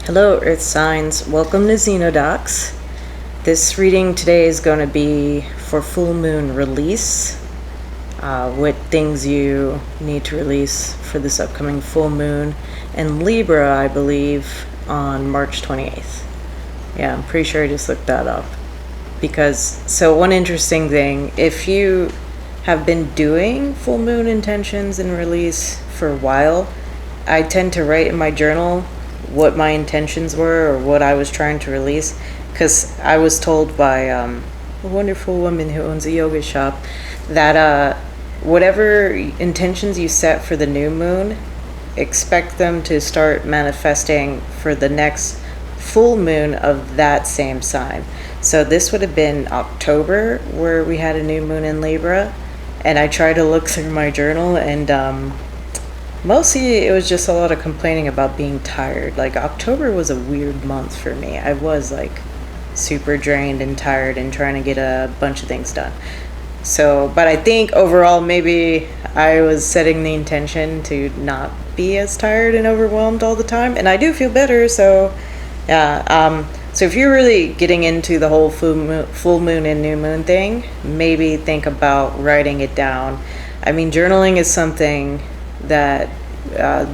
Hello, Earth Signs. Welcome to Xenodox. This reading today is going to be for full moon release. What things you need to release for this upcoming full moon in Libra, I believe, on March 28th. Yeah, I'm pretty sure I just looked that up. So one interesting thing, if you have been doing full moon intentions and release for a while, I tend to write in my journal what my intentions were or what I was trying to release, because I was told by a wonderful woman who owns a yoga shop that whatever intentions you set for the new moon, expect them to start manifesting for the next full moon of that same sign. So this would have been October where we had a new moon in Libra, and I tried to look through my journal, and mostly it was just a lot of complaining about being tired. Like, October was a weird month for me. I was like super drained and tired and trying to get a bunch of things done. So, but I think overall maybe I was setting the intention to not be as tired and overwhelmed all the time, and I do feel better. So yeah, so if you're really getting into the whole full moon and new moon thing, maybe think about writing it down. I mean, journaling is something that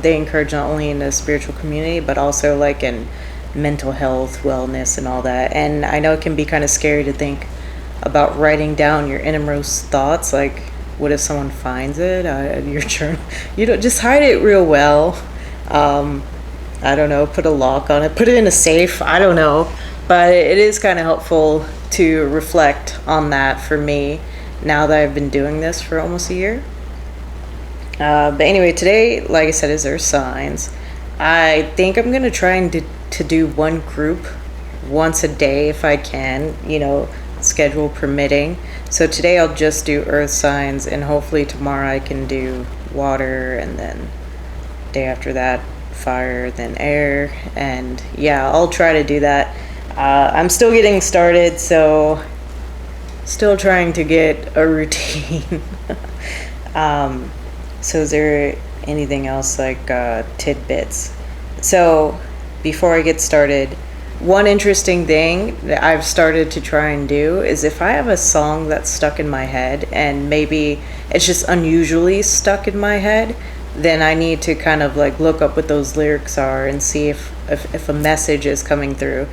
they encourage not only in the spiritual community, but also like in mental health, wellness, and all that. And I know it can be kind of scary to think about writing down your innermost thoughts. Like, what if someone finds it, your journal? You know, just hide it real well. I don't know, put a lock on it, put it in a safe, I don't know. But it is kind of helpful to reflect on that for me now that I've been doing this for almost a year. But anyway, today, like I said, is Earth Signs. I think I'm going to try and to do one group once a day if I can, you know, schedule permitting. So today I'll just do Earth Signs, and hopefully tomorrow I can do water, and then day after that fire, then air. And yeah, I'll try to do that. I'm still getting started, so still trying to get a routine. So is there anything else, like tidbits? So before I get started, one interesting thing that I've started to try and do is, if I have a song that's stuck in my head, and maybe it's just unusually stuck in my head, then I need to kind of like look up what those lyrics are and see if a message is coming through.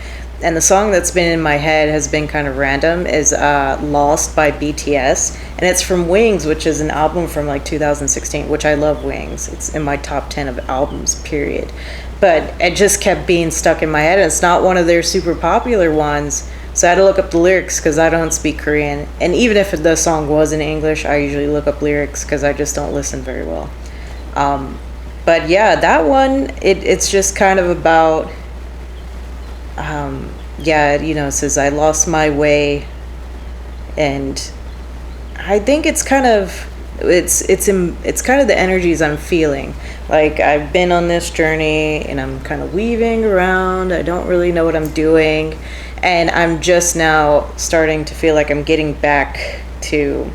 And the song that's been in my head has been kind of random, is Lost by BTS. And it's from Wings, which is an album from like 2016, which I love Wings. It's in my top 10 of albums, period. But it just kept being stuck in my head, and it's not one of their super popular ones. So I had to look up the lyrics because I don't speak Korean. And even if the song was in English, I usually look up lyrics because I just don't listen very well. But yeah, that one, it's just kind of about... yeah, you know, it says I lost my way, and I think it's kind of kind of the energies I'm feeling. Like, I've been on this journey and I'm kind of weaving around. I don't really know what I'm doing, and I'm just now starting to feel like I'm getting back to,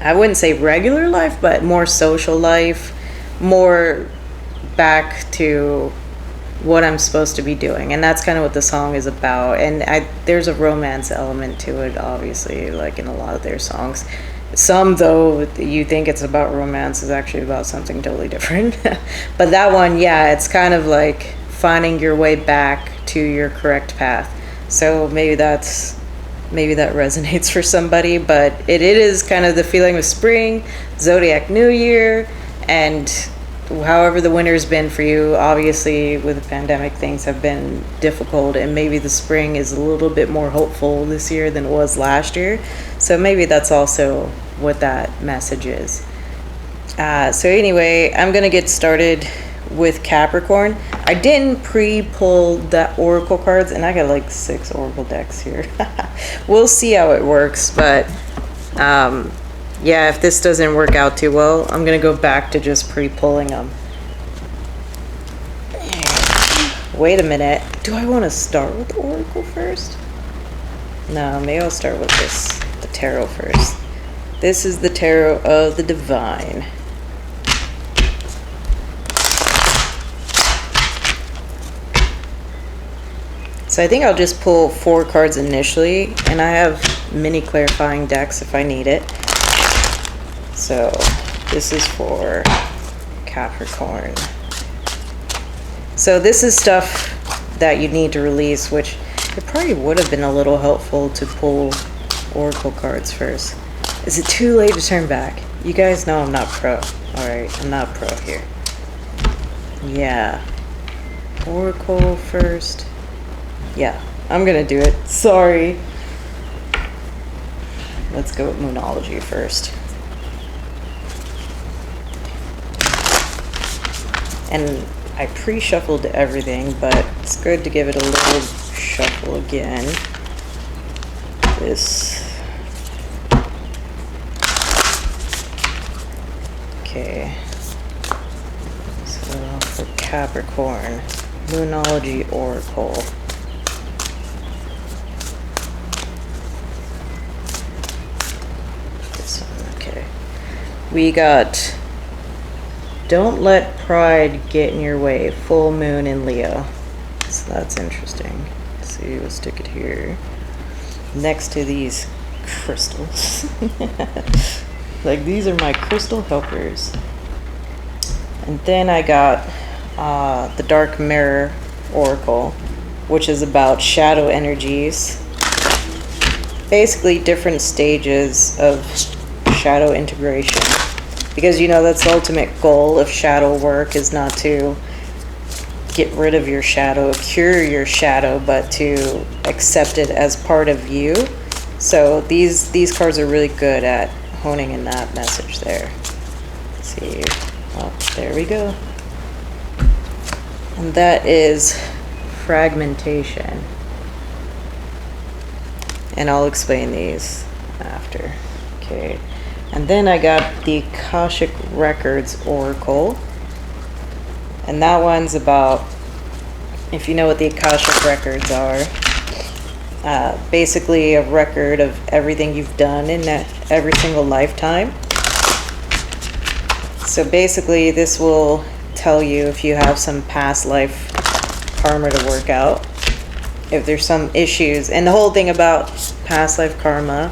I wouldn't say regular life, but more social life, more back to what I'm supposed to be doing. And that's kind of what the song is about. And there's a romance element to it, obviously, like in a lot of their songs. Some, though, you think it's about romance, is actually about something totally different. But that one, yeah, it's kind of like finding your way back to your correct path. So maybe that resonates for somebody. But it is kind of the feeling of spring, zodiac new year, and however the winter's been for you. Obviously, with the pandemic, things have been difficult, and maybe the spring is a little bit more hopeful this year than it was last year. So maybe that's also what that message is. So anyway, I'm gonna get started with Capricorn. I didn't pre-pull the oracle cards, and I got like 6 oracle decks here. We'll see how it works, but yeah, if this doesn't work out too well, I'm going to go back to just pre-pulling them. Wait a minute. Do I want to start with the oracle first? No, maybe I'll start with the tarot first. This is the tarot of the divine. So I think I'll just pull 4 cards initially, and I have mini clarifying decks if I need it. So this is for Capricorn. So this is stuff that you need to release, which it probably would have been a little helpful to pull oracle cards first. Is it too late to turn back? You guys know I'm not pro. Alright, I'm not pro here. Yeah. Oracle first. Yeah, I'm gonna do it. Sorry. Let's go with Moonology first. And I pre-shuffled everything, but it's good to give it a little shuffle again. This. Okay. So for Capricorn, Moonology Oracle. This one, okay. We got Don't Let Pride Get in Your Way, Full Moon in Leo. So that's interesting. Let's see, we'll stick it here. Next to these crystals. Like, these are my crystal helpers. And then I got the Dark Mirror Oracle, which is about shadow energies. Basically different stages of shadow integration. Because, you know, that's the ultimate goal of shadow work, is not to get rid of your shadow, cure your shadow, but to accept it as part of you. So these cards are really good at honing in that message there. Let's see. Oh, there we go. And that is fragmentation. And I'll explain these after. Okay. And then I got the Akashic Records Oracle. And that one's about, if you know what the Akashic Records are, basically a record of everything you've done in every single lifetime. So basically this will tell you if you have some past life karma to work out, if there's some issues. And the whole thing about past life karma,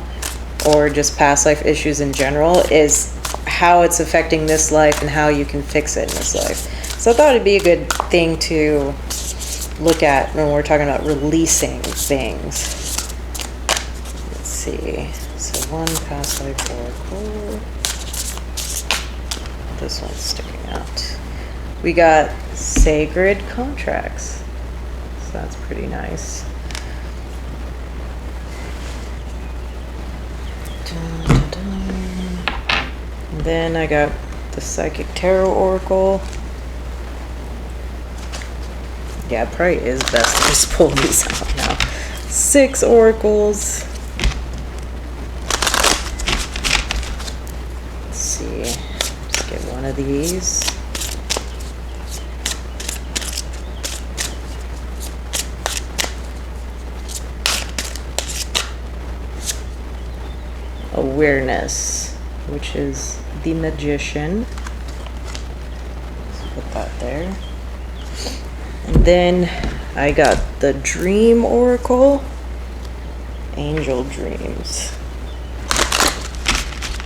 or just past life issues in general, is how it's affecting this life and how you can fix it in this life. So I thought it'd be a good thing to look at when we're talking about releasing things. Let's see. So one past life oracle. This one's sticking out. We got Sacred Contracts. So that's pretty nice. Dun, dun, dun. And then I got the Psychic Tarot Oracle. Yeah, it probably is best to just pull these out now. 6 oracles. Let's see. Let's get one of these. Awareness, which is the Magician. Let's put that there. And then I got the Dream Oracle, Angel Dreams.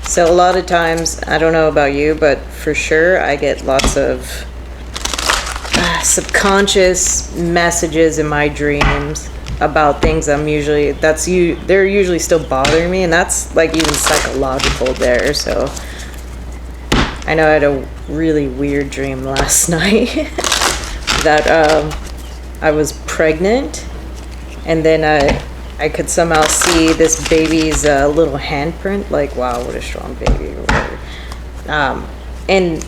So a lot of times, I don't know about you, but for sure I get lots of subconscious messages in my dreams about things they're usually still bothering me, and that's like even psychological there. So I know I had a really weird dream last night. That I was pregnant, and then I could somehow see this baby's little handprint, like, wow, what a strong baby, or whatever. And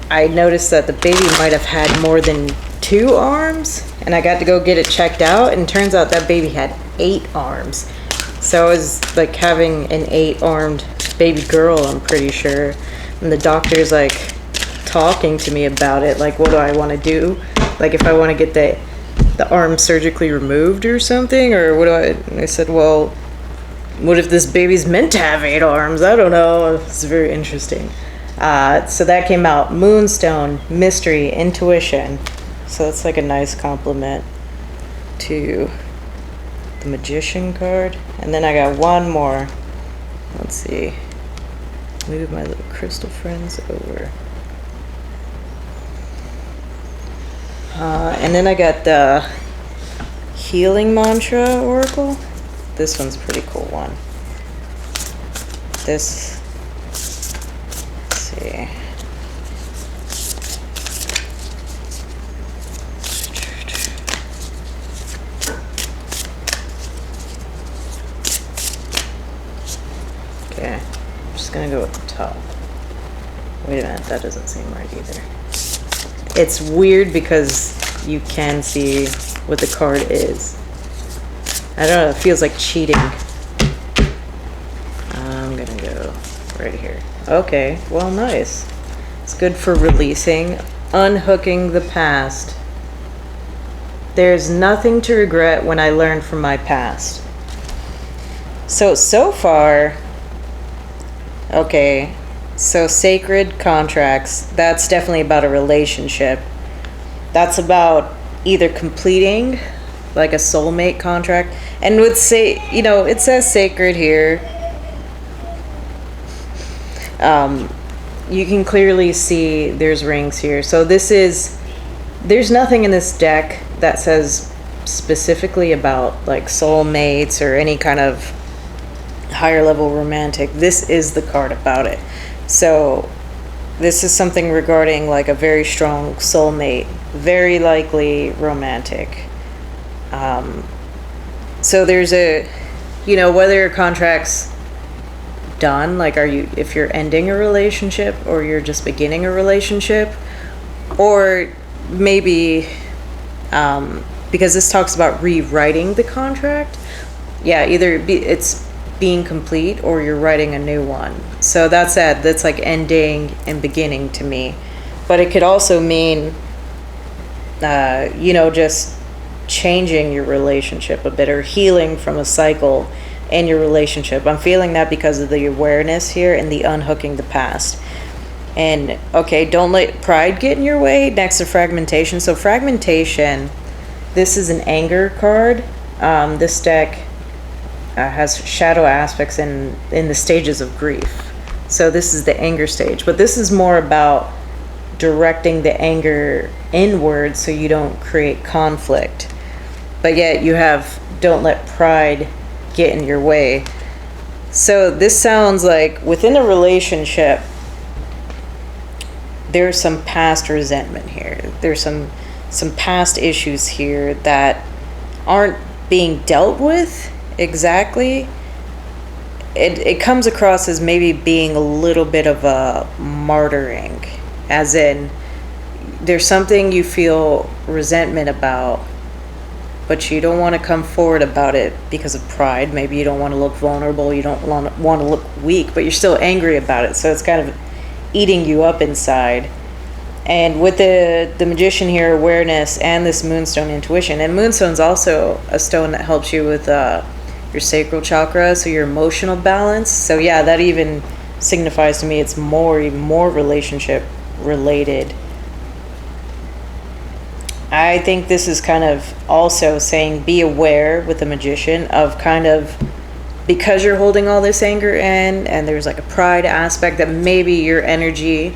I noticed that the baby might have had more than 2 arms, and I got to go get it checked out, and turns out that baby had 8 arms. So I was like having an 8-armed baby girl, I'm pretty sure. And the doctor's like talking to me about it, like, what do I want to do? Like, if I want to get the arm surgically removed or something, or what do I... And I said, well, what if this baby's meant to have 8 arms? I don't know. It's very interesting. So that came out. Moonstone, Mystery, Intuition. So that's like a nice compliment to the Magician card. And then I got one more. Let's see. Move my little crystal friends over. And then I got the Healing Mantra Oracle. This one's a pretty cool one. This, let's see. Okay, I'm just gonna go with the top. Wait a minute, that doesn't seem right either. It's weird because you can see what the card is. I don't know, it feels like cheating. I'm gonna go right here. Okay, well, nice. It's good for releasing, unhooking the past. There's nothing to regret when I learned from my past. So far, okay, so sacred contracts, that's definitely about a relationship. That's about either completing like a soulmate contract. And would say, you know, it says sacred here. You can clearly see there's rings here. So this is, there's nothing in this deck that says specifically about like soulmates or any kind of higher level romantic. This is the card about it. So this is something regarding like a very strong soulmate, very likely romantic. So there's a, you know, whether your contract's done, like if you're ending a relationship or you're just beginning a relationship, or maybe, because this talks about rewriting the contract. Yeah, either it's being complete or you're writing a new one. So that's like ending and beginning to me. But it could also mean, you know, just changing your relationship a bit or healing from a cycle in your relationship. I'm feeling that because of the awareness here and the unhooking the past. And okay, don't let pride get in your way next to fragmentation. So fragmentation, this is an anger card. This deck has shadow aspects in the stages of grief. So this is the anger stage, but this is more about directing the anger inward so you don't create conflict. But yet you have don't let pride get in your way. So this sounds like within a relationship, there's some past resentment here. There's some past issues here that aren't being dealt with exactly. It comes across as maybe being a little bit of a martyring, as in there's something you feel resentment about, but you don't want to come forward about it because of pride. Maybe you don't want to look vulnerable, you don't want to look weak, but you're still angry about it. So it's kind of eating you up inside. And with the Magician here, awareness, and this Moonstone, intuition. And Moonstone's also a stone that helps you with your sacral chakra, so your emotional balance. So yeah, that even signifies to me it's even more relationship related. I think this is kind of also saying be aware with the Magician of kind of, because you're holding all this anger in and there's like a pride aspect, that maybe your energy,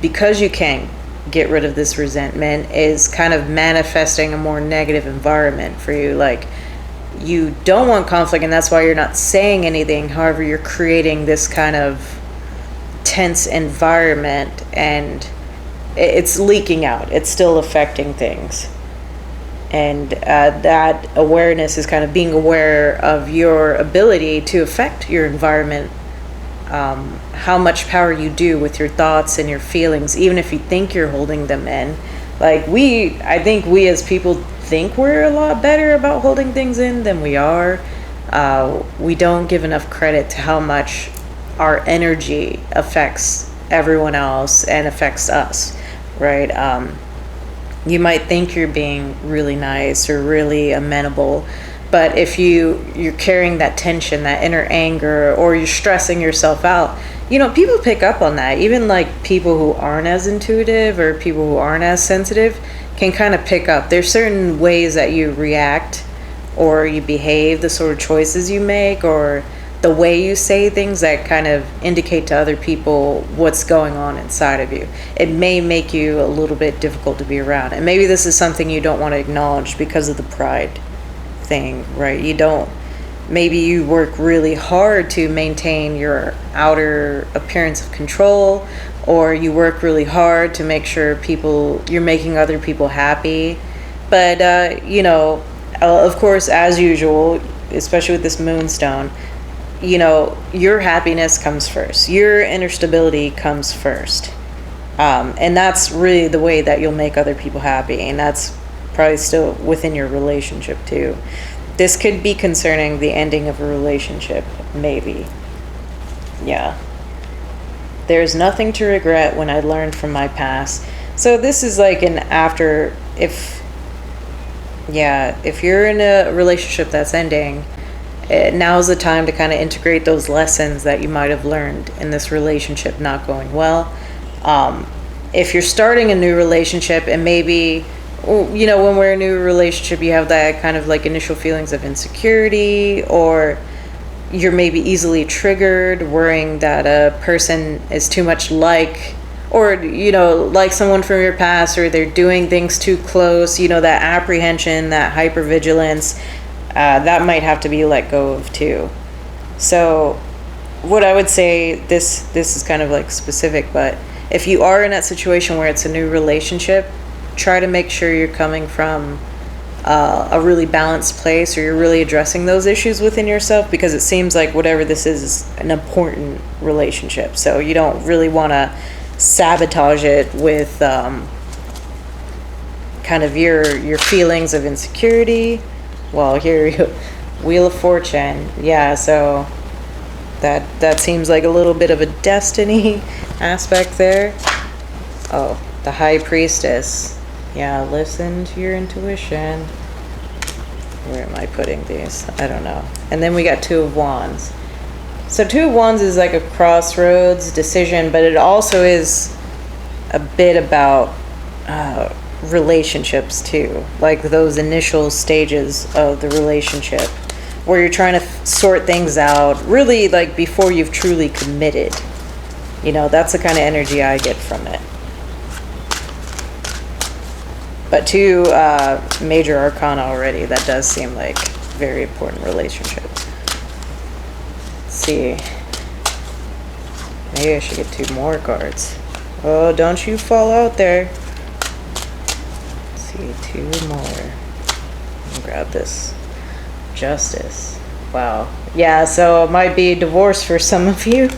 because you can't get rid of this resentment, is kind of manifesting a more negative environment for you. Like you don't want conflict and that's why you're not saying anything. However, you're creating this kind of tense environment and it's leaking out. It's still affecting things. And that awareness is kind of being aware of your ability to affect your environment, how much power you do with your thoughts and your feelings, even if you think you're holding them in. Like I think we as people think we're a lot better about holding things in than we are. We don't give enough credit to how much our energy affects everyone else and affects us, right? You might think you're being really nice or really amenable, but if you're carrying that tension, that inner anger, or you're stressing yourself out, you know, people pick up on that. Even like people who aren't as intuitive or people who aren't as sensitive can kind of pick up. There's certain ways that you react or you behave, the sort of choices you make, or the way you say things that kind of indicate to other people what's going on inside of you. It may make you a little bit difficult to be around. And maybe this is something you don't want to acknowledge because of the pride thing, right? Maybe you work really hard to maintain your outer appearance of control, or you work really hard to make sure you're making other people happy. But, of course, as usual, especially with this moonstone, your happiness comes first. Your inner stability comes first. And that's really the way that you'll make other people happy. And that's probably still within your relationship too. This could be concerning the ending of a relationship, maybe. Yeah. There's nothing to regret when I learned from my past. So this is like if you're in a relationship that's ending, now's the time to kind of integrate those lessons that you might have learned in this relationship not going well. If you're starting a new relationship, and maybe, when we're in a new relationship, you have that kind of like initial feelings of insecurity, or you're maybe easily triggered, worrying that a person is too much like someone from your past, or they're doing things too close, that apprehension, that hypervigilance. That might have to be let go of too. So what I would say, this is kind of like specific, but if you are in that situation where it's a new relationship, try to make sure you're coming from a really balanced place, or you're really addressing those issues within yourself, because it seems like whatever this is an important relationship. So you don't really want to sabotage it with kind of your feelings of insecurity. Well, here, Wheel of Fortune. Yeah, so that seems like a little bit of a destiny aspect there. Oh, the High Priestess. Yeah, listen to your intuition. Where am I putting these? I don't know. And then we got Two of Wands. So Two of Wands is like a crossroads decision, but it also is a bit about relationships too, like those initial stages of the relationship where you're trying to sort things out, really like before you've truly committed. That's the kind of energy I get from it. But two major arcana already, that does seem like very important relationship. Let's see, maybe I should get 2 more cards. Oh, don't you fall out there. 2 more. Grab this. Justice. Wow. Yeah, so it might be divorce for some of you.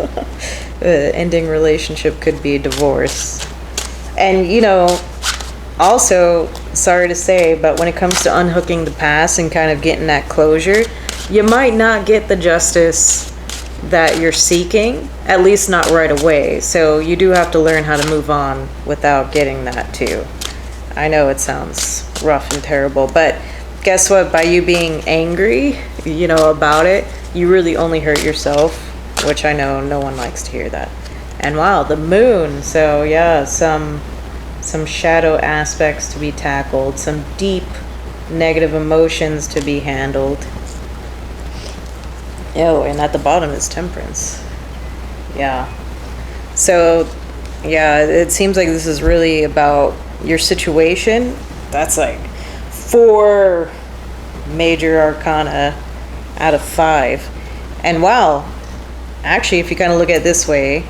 Ending relationship could be divorce. And, also, sorry to say, but when it comes to unhooking the past and kind of getting that closure, you might not get the justice that you're seeking, at least not right away. So you do have to learn how to move on without getting that too. I know it sounds rough and terrible, but guess what? By you being angry, about it, you really only hurt yourself, which I know no one likes to hear that. And wow, the moon. So yeah, some shadow aspects to be tackled, some deep negative emotions to be handled. Oh, and at the bottom is Temperance. Yeah. So, yeah, it seems like this is really about your situation. That's like 4 major arcana out of 5. And wow, actually, if you kind of look at it this way,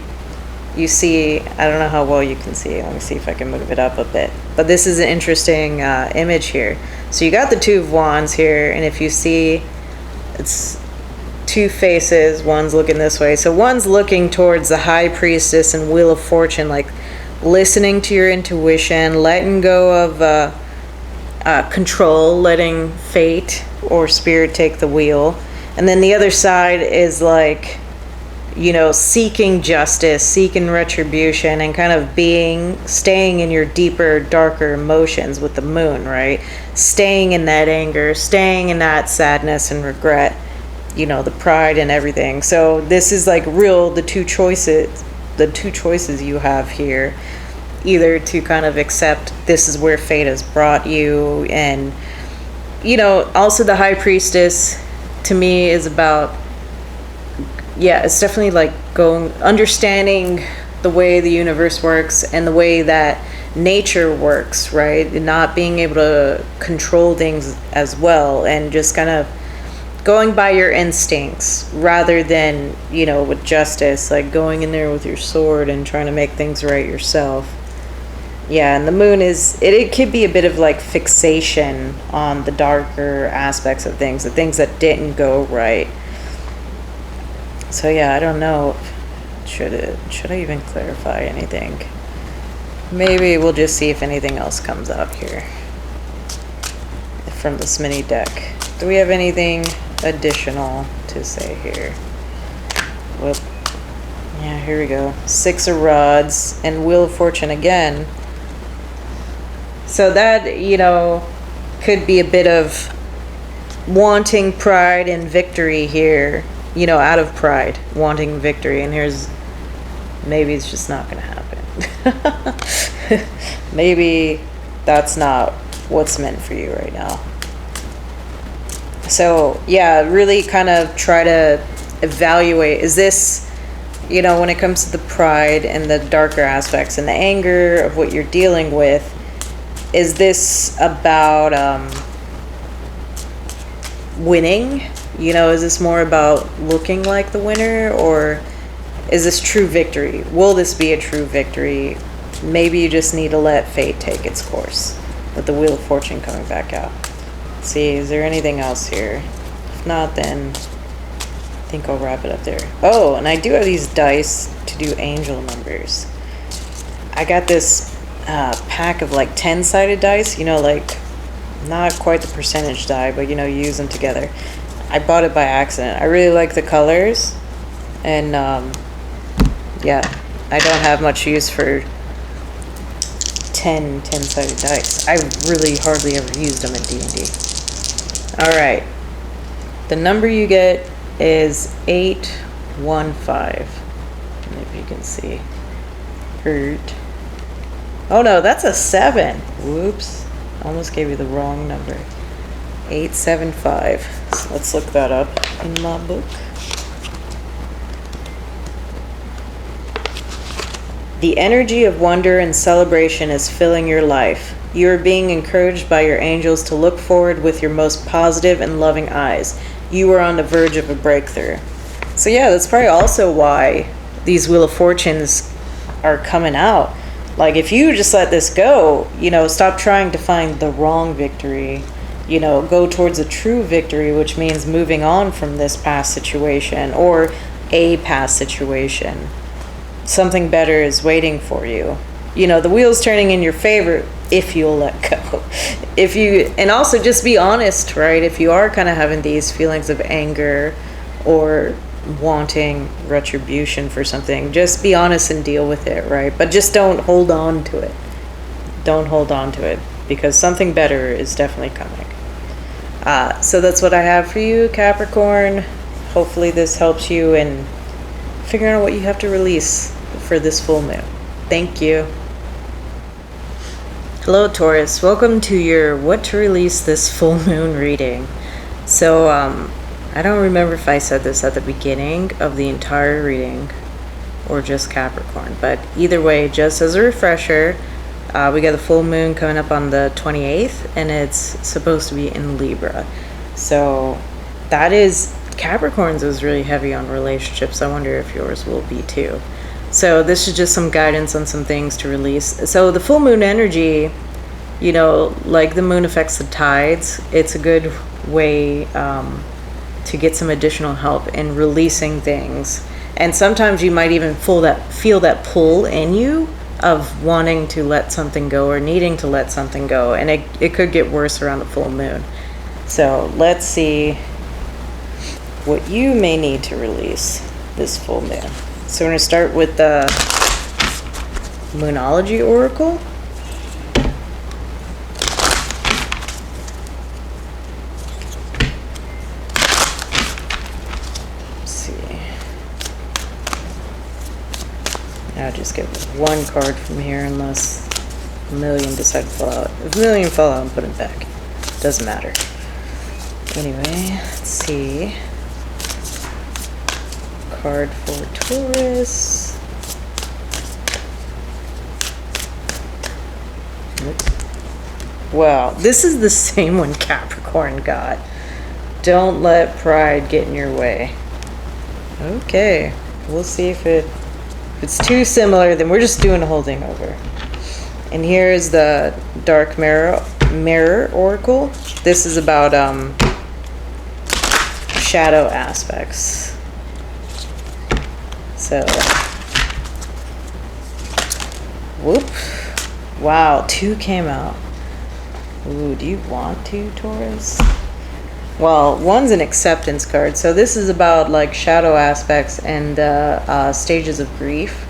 you see, I don't know how well you can see. Let me see if I can move it up a bit. But this is an interesting image here. So you got the Two of Wands here, and if you see, it's 2 faces. One's looking this way. So one's looking towards the High Priestess and Wheel of Fortune, like listening to your intuition, letting go of control, letting fate or spirit take the wheel. And then the other side is like, seeking justice, seeking retribution, and kind of staying in your deeper, darker emotions with the moon, right? Staying in that anger, staying in that sadness and regret, the pride and everything. So this is like the two choices you have here, either to kind of accept this is where fate has brought you and also the High Priestess to me is about, it's definitely like understanding the way the universe works and the way that nature works, right? And not being able to control things as well, and just kind of going by your instincts rather than, with justice, like going in there with your sword and trying to make things right yourself. Yeah, and the moon it could be a bit of like fixation on the darker aspects of things, the things that didn't go right. So yeah, I don't know. Should I even clarify anything? Maybe we'll just see if anything else comes up here from this mini deck. Do we have anything additional to say here? Whoop. Yeah, here we go. 6 of Rods and Wheel of Fortune again. So that, could be a bit of wanting pride and victory here. Out of pride, wanting victory. And maybe it's just not going to happen. Maybe that's not what's meant for you right now. So, yeah, really kind of try to evaluate, is this, when it comes to the pride and the darker aspects and the anger of what you're dealing with, is this about winning? Is this more about looking like the winner, or is this true victory? Will this be a true victory? Maybe you just need to let fate take its course with the Wheel of Fortune coming back out. Let's see, is there anything else here? If not, then I think I'll wrap it up there. Oh, and I do have these dice to do angel numbers. I got this pack of like 10-sided dice, like not quite the percentage die, but you use them together. I bought it by accident. I really like the colors, and yeah, I don't have much use for 10-sided dice. I really hardly ever used them in D&D. All right, the number you get is 815. Maybe you can see. Hurt. Oh no, that's a 7. Whoops. Almost gave you the wrong number. 875. So let's look that up in my book. The energy of wonder and celebration is filling your life. You are being encouraged by your angels to look forward with your most positive and loving eyes. You are on the verge of a breakthrough. So yeah, that's probably also why these Wheel of Fortunes are coming out. Like, if you just let this go, stop trying to find the wrong victory, go towards a true victory, which means moving on from this past situation or a past situation. Something better is waiting for you. The wheel's turning in your favor if you'll let go. And also just be honest, right? If you are kind of having these feelings of anger or wanting retribution for something, just be honest and deal with it, right? But just don't hold on to it. Don't hold on to it, because something better is definitely coming. So that's what I have for you, Capricorn. Hopefully this helps you in figuring out what you have to release for this full moon. Thank you. Hello, Taurus. Welcome to your What to Release This Full Moon reading. So, I don't remember if I said this at the beginning of the entire reading or just Capricorn, but either way, just as a refresher, we got the full moon coming up on the 28th, and it's supposed to be in Libra. So that is, Capricorn's is really heavy on relationships. I wonder if yours will be too. So this is just some guidance on some things to release. So the full moon energy, like the moon affects the tides, it's a good way to get some additional help in releasing things. And sometimes you might even feel that pull in you of wanting to let something go or needing to let something go. And it could get worse around the full moon. So let's see what you may need to release this full moon. So we're going to start with the Moonology Oracle. I'll just get one card from here unless a million decide to fall out. If a million fall out, I'm putting it back. Doesn't matter. Anyway, let's see. Card for Taurus. Wow, this is the same one Capricorn got. Don't let pride get in your way. Okay, we'll see if it's too similar, then we're just doing the whole thing over. And here's the Dark Mirror Oracle. This is about shadow aspects. So, whoop. Wow, 2 came out. Ooh, do you want to, Taurus? Well, 1's an acceptance card. So this is about like shadow aspects and stages of grief.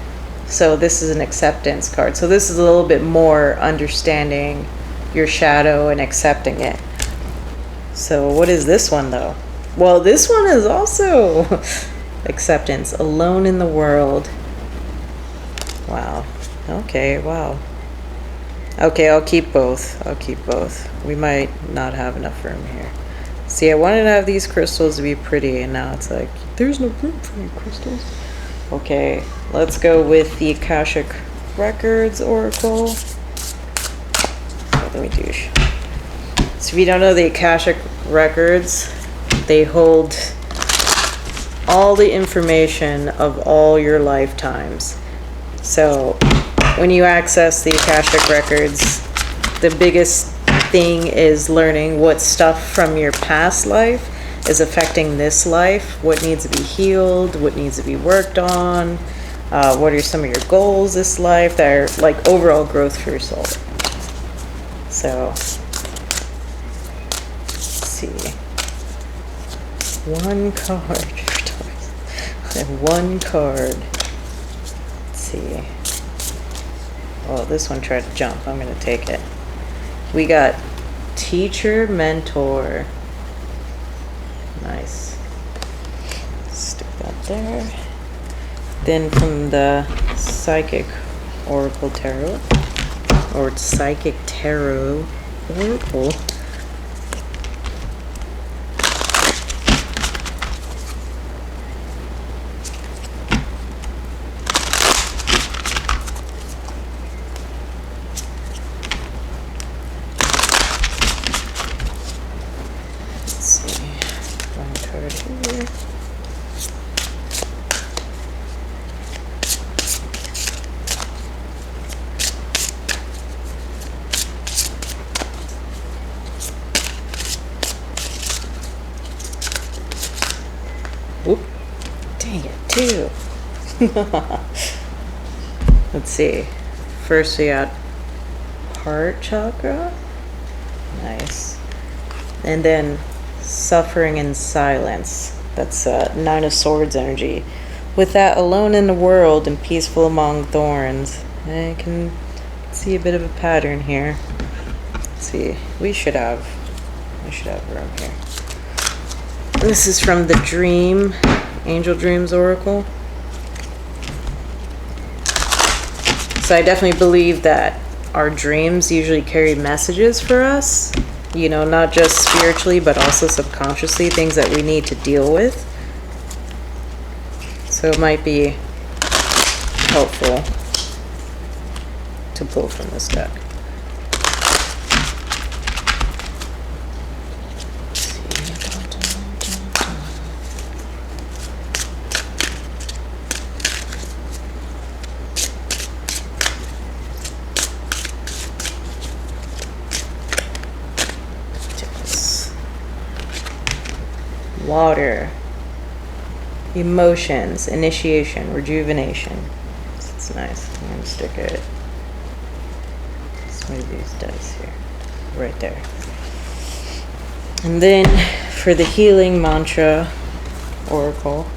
So this is an acceptance card. So this is a little bit more understanding your shadow and accepting it. So what is this one though? Well, this one is also acceptance. Alone in the world. Wow. Okay, wow. Okay, I'll keep both. I'll keep both. We might not have enough room here. See, I wanted to have these crystals to be pretty, and now it's like, there's no room for you crystals. Okay, let's go with the Akashic Records Oracle. Oh, let me douche. So if you don't know the Akashic Records, they hold all the information of all your lifetimes. So when you access the Akashic Records, the biggest thing is learning what stuff from your past life is affecting this life, what needs to be healed, what needs to be worked on, what are some of your goals this life that are like overall growth for your soul. So, let's see. 1 card. And 1 card. Let's see. Oh, this one tried to jump. I'm going to take it. We got Teacher, Mentor. Nice. Stick that there. Then from the Psychic Oracle Tarot, or Psychic Tarot Oracle. Whoop. Dang it, 2. Let's see. First we got Heart Chakra. Nice. And then Suffering in Silence. That's 9 of Swords energy. With that, alone in the world and peaceful among thorns. I can see a bit of a pattern here. Let's see. We should have room here. This is from the Dream, Angel Dreams Oracle. So I definitely believe that our dreams usually carry messages for us. You know, not just spiritually, but also subconsciously, things that we need to deal with. So it might be helpful to pull from this deck. Water, emotions, initiation, rejuvenation. It's nice. I'm going to stick it. Let's move these dice here. Right there. And then for the healing mantra oracle.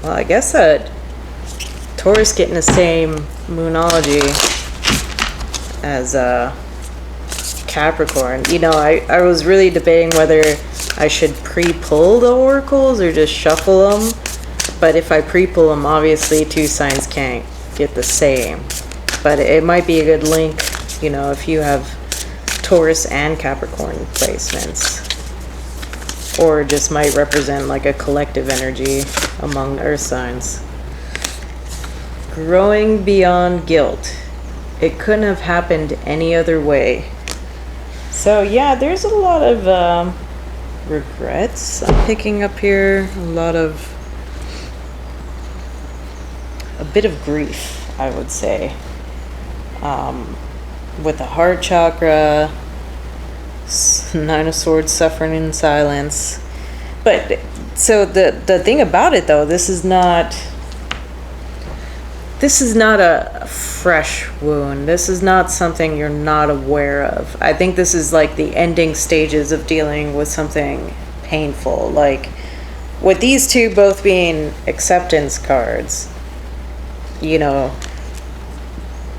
Well, I guess that Taurus getting the same Moonology as Capricorn. You know, I was really debating whether I should pre-pull the oracles or just shuffle them. But if I pre-pull them, obviously two signs can't get the same. But it might be a good link, you know, if you have Taurus and Capricorn placements. Or just might represent like a collective energy among earth signs. Growing beyond guilt. It couldn't have happened any other way. So yeah, there's a lot of regrets I'm picking up here. A bit of grief, I would say. With the heart chakra, Nine of Swords, suffering in silence. But so the thing about it though, this is not a fresh wound. This is not something you're not aware of. I think this is like the ending stages of dealing with something painful. Like with these two both being acceptance cards, you know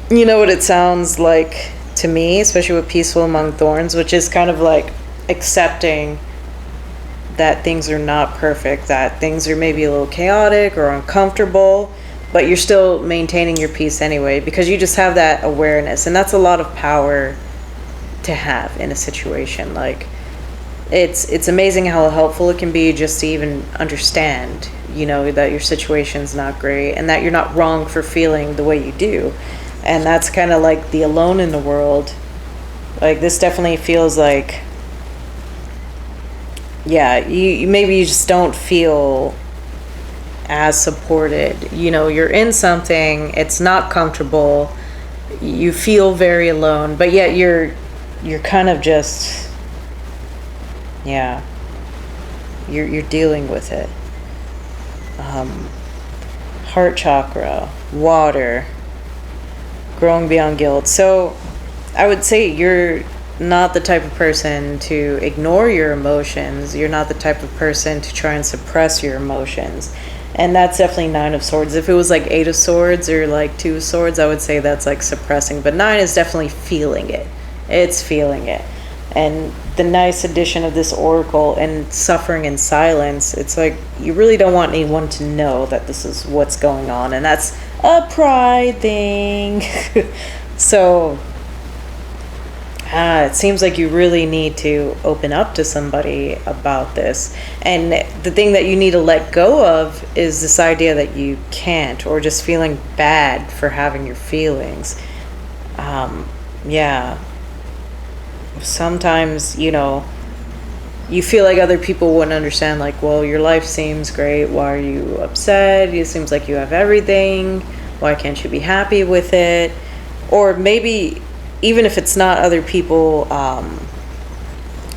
what it sounds like to me, especially with Peaceful Among Thorns, which is kind of like accepting that things are not perfect, that things are maybe a little chaotic or uncomfortable, but you're still maintaining your peace anyway, because you just have that awareness, and that's a lot of power to have in a situation. Like it's amazing how helpful it can be just to even understand, you know, that your situation's not great and that you're not wrong for feeling the way you do. And that's kind of like the alone in the world. Like this definitely feels like, yeah, you maybe you just don't feel as supported. You know, you're in something, it's not comfortable, you feel very alone, but yet you're kind of just, yeah, you're dealing with it. Heart chakra, water, growing beyond guilt. So I would say you're not the type of person to ignore your emotions. You're not the type of person to try and suppress your emotions. And that's definitely Nine of Swords. If it was like Eight of Swords or like Two of Swords, I would say that's like suppressing. But Nine is definitely feeling it. It's feeling it. And the nice addition of this oracle and suffering in silence, it's like you really don't want anyone to know that this is what's going on. And that's a pride thing. So it seems like you really need to open up to somebody about this. And the thing that you need to let go of is this idea that you can't, or just feeling bad for having your feelings. Yeah. Sometimes, you know, you feel like other people wouldn't understand, like, well, your life seems great. Why are you upset? It seems like you have everything. Why can't you be happy with it? Or maybe even if it's not other people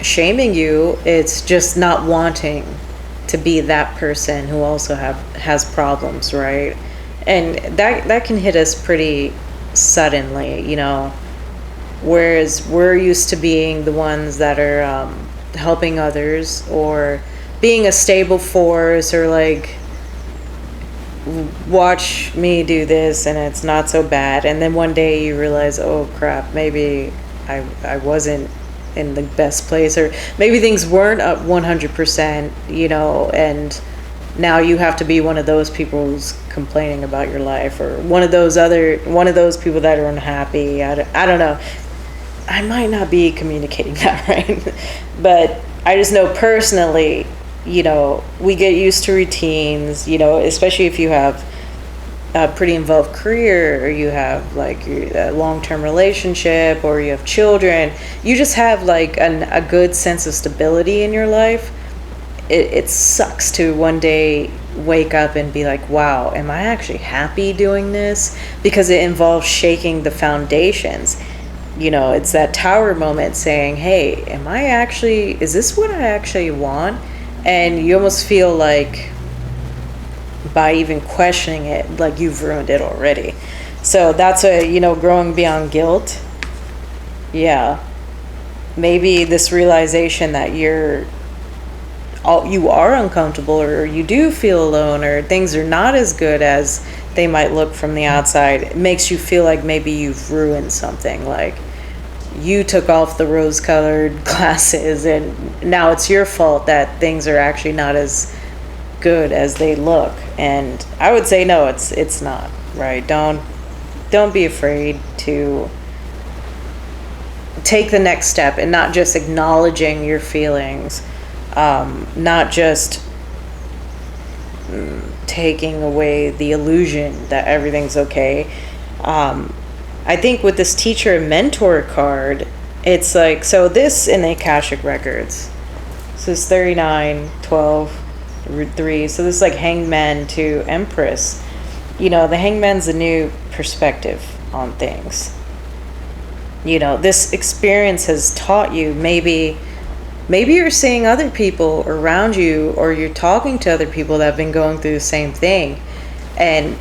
shaming you, it's just not wanting to be that person who also has problems, right? And that can hit us pretty suddenly, you know. Whereas we're used to being the ones that are helping others, or being a stable force, or like, watch me do this and it's not so bad. And then one day you realize, oh crap, maybe I wasn't in the best place, or maybe things weren't up 100%, you know, and now you have to be one of those people who's complaining about your life, or one of those people that are unhappy. I don't know. I might not be communicating that right, but I just know personally, you know, we get used to routines, you know, especially if you have a pretty involved career, or you have like a long-term relationship, or you have children. You just have like a good sense of stability in your life. It sucks to one day wake up and be like, wow, am I actually happy doing this? Because it involves shaking the foundations. You know, it's that tower moment saying, hey, is this what I actually want? And you almost feel like by even questioning it, like you've ruined it already. So that's growing beyond guilt. Yeah. Maybe this realization that you are uncomfortable, or you do feel alone, or things are not as good as they might look from the outside. It makes you feel like maybe you've ruined something. Like you took off the rose-colored glasses and now it's your fault that things are actually not as good as they look. And I would say no, it's not, right? Don't be afraid to take the next step and not just acknowledging your feelings, not just taking away the illusion that everything's okay. I think with this teacher and mentor card, it's like, so this in the Akashic records, so it's 39, 12, 3, so this is like Hangman to Empress. The Hangman's a new perspective on things. This experience has taught you, maybe you're seeing other people around you, or you're talking to other people that have been going through the same thing, and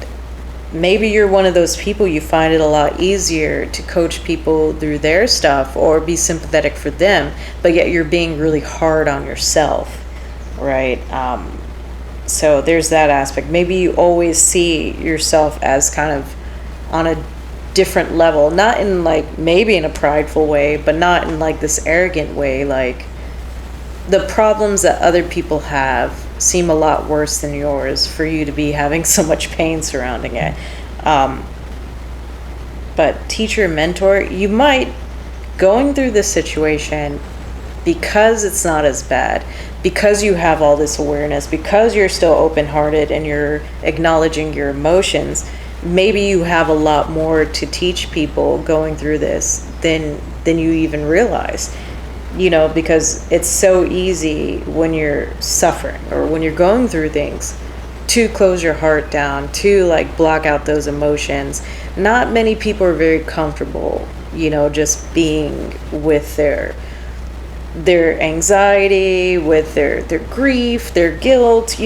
maybe you're one of those people, you find it a lot easier to coach people through their stuff or be sympathetic for them, but yet you're being really hard on yourself, right? So there's that aspect. Maybe you always see yourself as kind of on a different level, not in like, maybe in a prideful way, but not in like this arrogant way. Like, the problems that other people have seem a lot worse than yours for you to be having so much pain surrounding it. But teacher and mentor, you might, going through this situation, because it's not as bad, because you have all this awareness, because you're still open-hearted and you're acknowledging your emotions, maybe you have a lot more to teach people going through this than you even realize. Because it's so easy when you're suffering or when you're going through things to close your heart down, to like block out those emotions. Not many people are very comfortable, just being with their anxiety, with their grief, their guilt.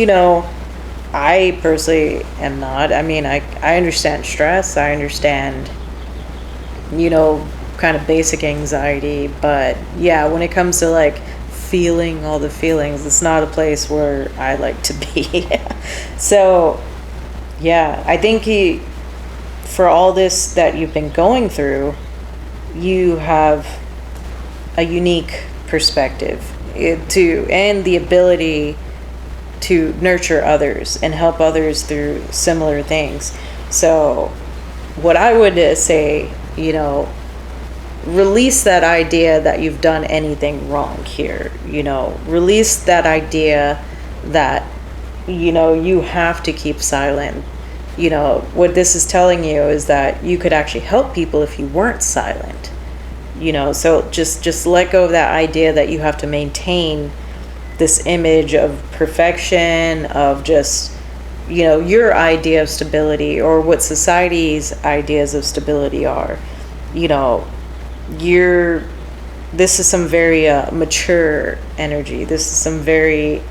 I personally am not. I mean, I understand stress. I understand, kind of basic anxiety, but yeah, when it comes to like feeling all the feelings, it's not a place where I like to be. So yeah, I think for all this that you've been going through, you have a unique perspective and the ability to nurture others and help others through similar things. So what I would say, release that idea that you've done anything wrong here. Release that idea that, you have to keep silent. What this is telling you is that you could actually help people if you weren't silent. So just let go of that idea that you have to maintain this image of perfection, of just, your idea of stability, or what society's ideas of stability are. This is some very mature energy. This is some very,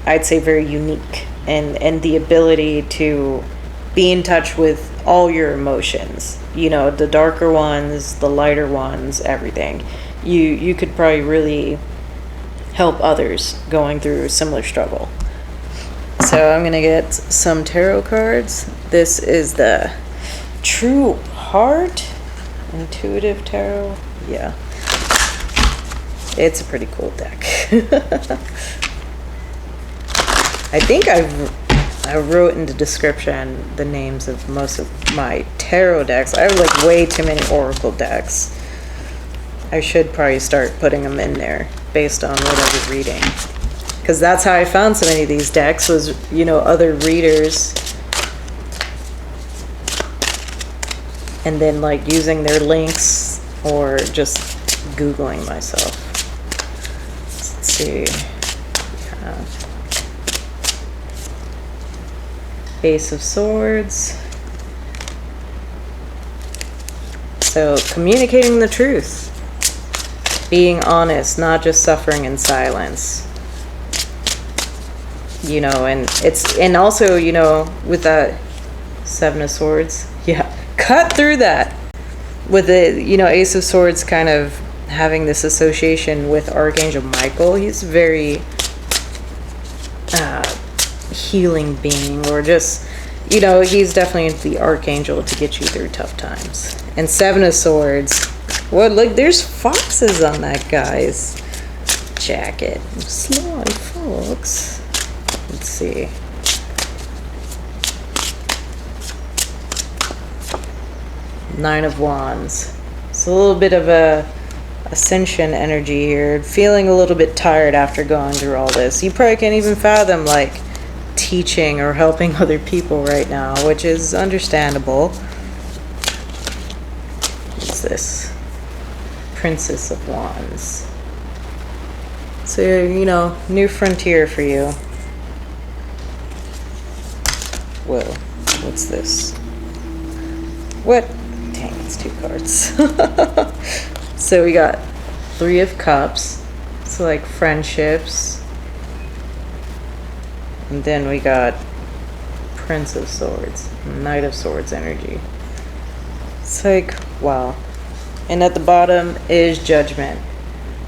I'd say, very unique, and the ability to be in touch with all your emotions, the darker ones, the lighter ones, everything. You could probably really help others going through a similar struggle. So I'm gonna get some tarot cards. This is the True Heart Intuitive Tarot. Yeah, it's a pretty cool deck. I think I wrote in the description the names of most of my tarot decks. I have like way too many oracle decks. I should probably start putting them in there based on what I was reading, because that's how I found so many of these decks, was other readers, and then like using their links or just Googling myself. Let's see. Ace of Swords. So communicating the truth, being honest, not just suffering in silence. And also, with that Seven of Swords, yeah, cut through that. With the, Ace of Swords kind of having this association with Archangel Michael. He's a very healing being, or just, he's definitely the archangel to get you through tough times. And Seven of Swords, What? Look, there's foxes on that guy's jacket. Sly fox. Let's see. Nine of Wands. It's a little bit of a ascension energy here. Feeling a little bit tired after going through all this. You probably can't even fathom like teaching or helping other people right now, which is understandable. What's this? Princess of Wands. So, you know, new frontier for you. Whoa, what's this? What? Dang, it's 2 cards. So we got 3 of Cups. So like friendships. And then we got Prince of Swords. Knight of Swords energy. It's like, wow. And at the bottom is Judgment.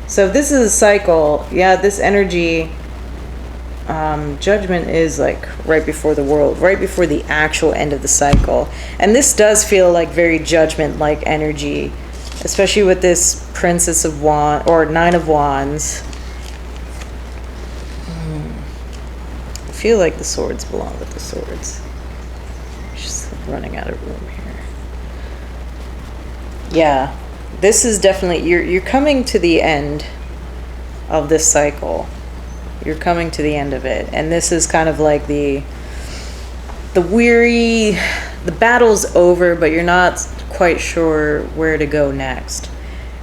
So if this is a cycle, yeah, this energy, Judgment is like right before the world, right before the actual end of the cycle. And this does feel like very Judgment-like energy, especially with this Princess of Wands, or 9 of Wands. I feel like the swords belong with the swords. Just running out of room here. Yeah, this is definitely, you're coming to the end of this cycle. You're coming to the end of it, and this is kind of like the weary, the battle's over, but you're not quite sure where to go next.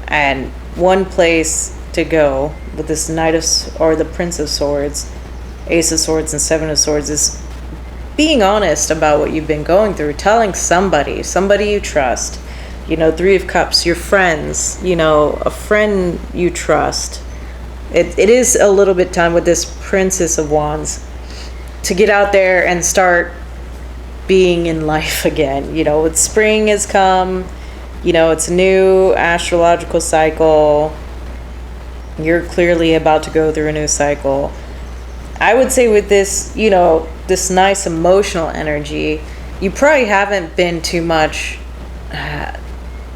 And one place to go with this Knight of, or the Prince of Swords, Ace of Swords, and 7 of Swords is being honest about what you've been going through, telling somebody you trust. You know, 3 of Cups, your friends, you know, a friend you trust. It is a little bit time with this Princess of Wands to get out there and start being in life again. You know, with spring has come, you know, it's a new astrological cycle. You're clearly about to go through a new cycle. I would say with this, you know, this nice emotional energy, you probably haven't been too much,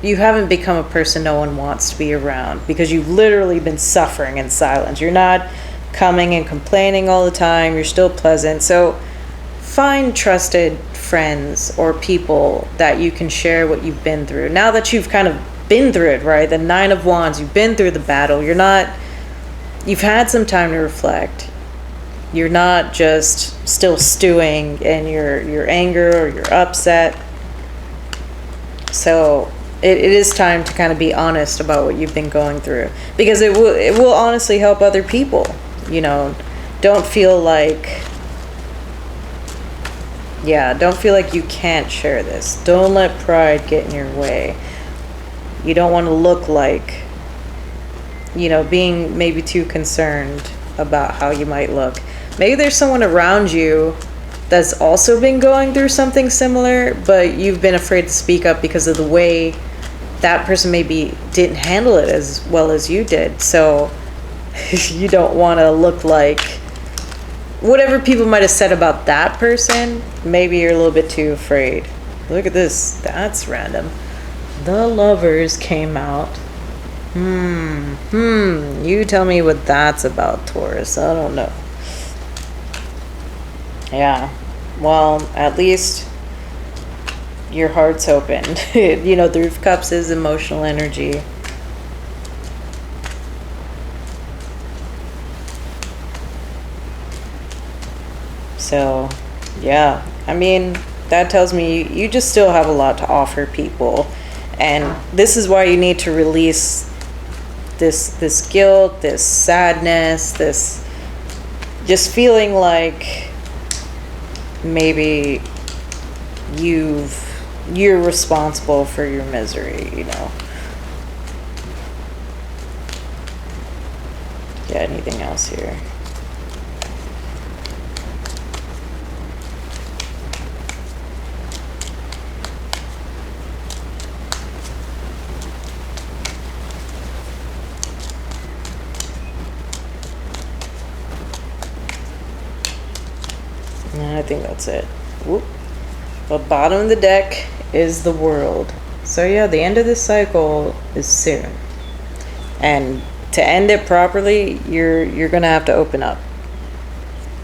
you haven't become a person no one wants to be around, because you've literally been suffering in silence. You're not coming and complaining all the time. You're still pleasant. So find trusted friends or people that you can share what you've been through. Now that you've kind of been through it, right? The 9 of Wands, you've been through the battle. You've had some time to reflect. You're not just still stewing in your anger or your upset. So it is time to kind of be honest about what you've been going through, because it will honestly help other people. You know, don't feel like you can't share this. Don't let pride get in your way. You don't want to look like, you know, being maybe too concerned about how you might look. Maybe there's someone around you that's also been going through something similar, but you've been afraid to speak up because of the way that person maybe didn't handle it as well as you did. So you don't want to look like whatever people might have said about that person. Maybe you're a little bit too afraid. Look at this. That's random. The Lovers came out. You tell me what that's about, Taurus. I don't know. Yeah. Well, at least your heart's open. You know, 3 of Cups is emotional energy. So, yeah. I mean, that tells me you just still have a lot to offer people. And this is why you need to release this guilt, this sadness, this just feeling like maybe you're responsible for your misery, you know. Yeah, anything else here? I think that's it. Whoop. The bottom of the deck is the World. So yeah, the end of this cycle is soon. And to end it properly, you're gonna have to open up.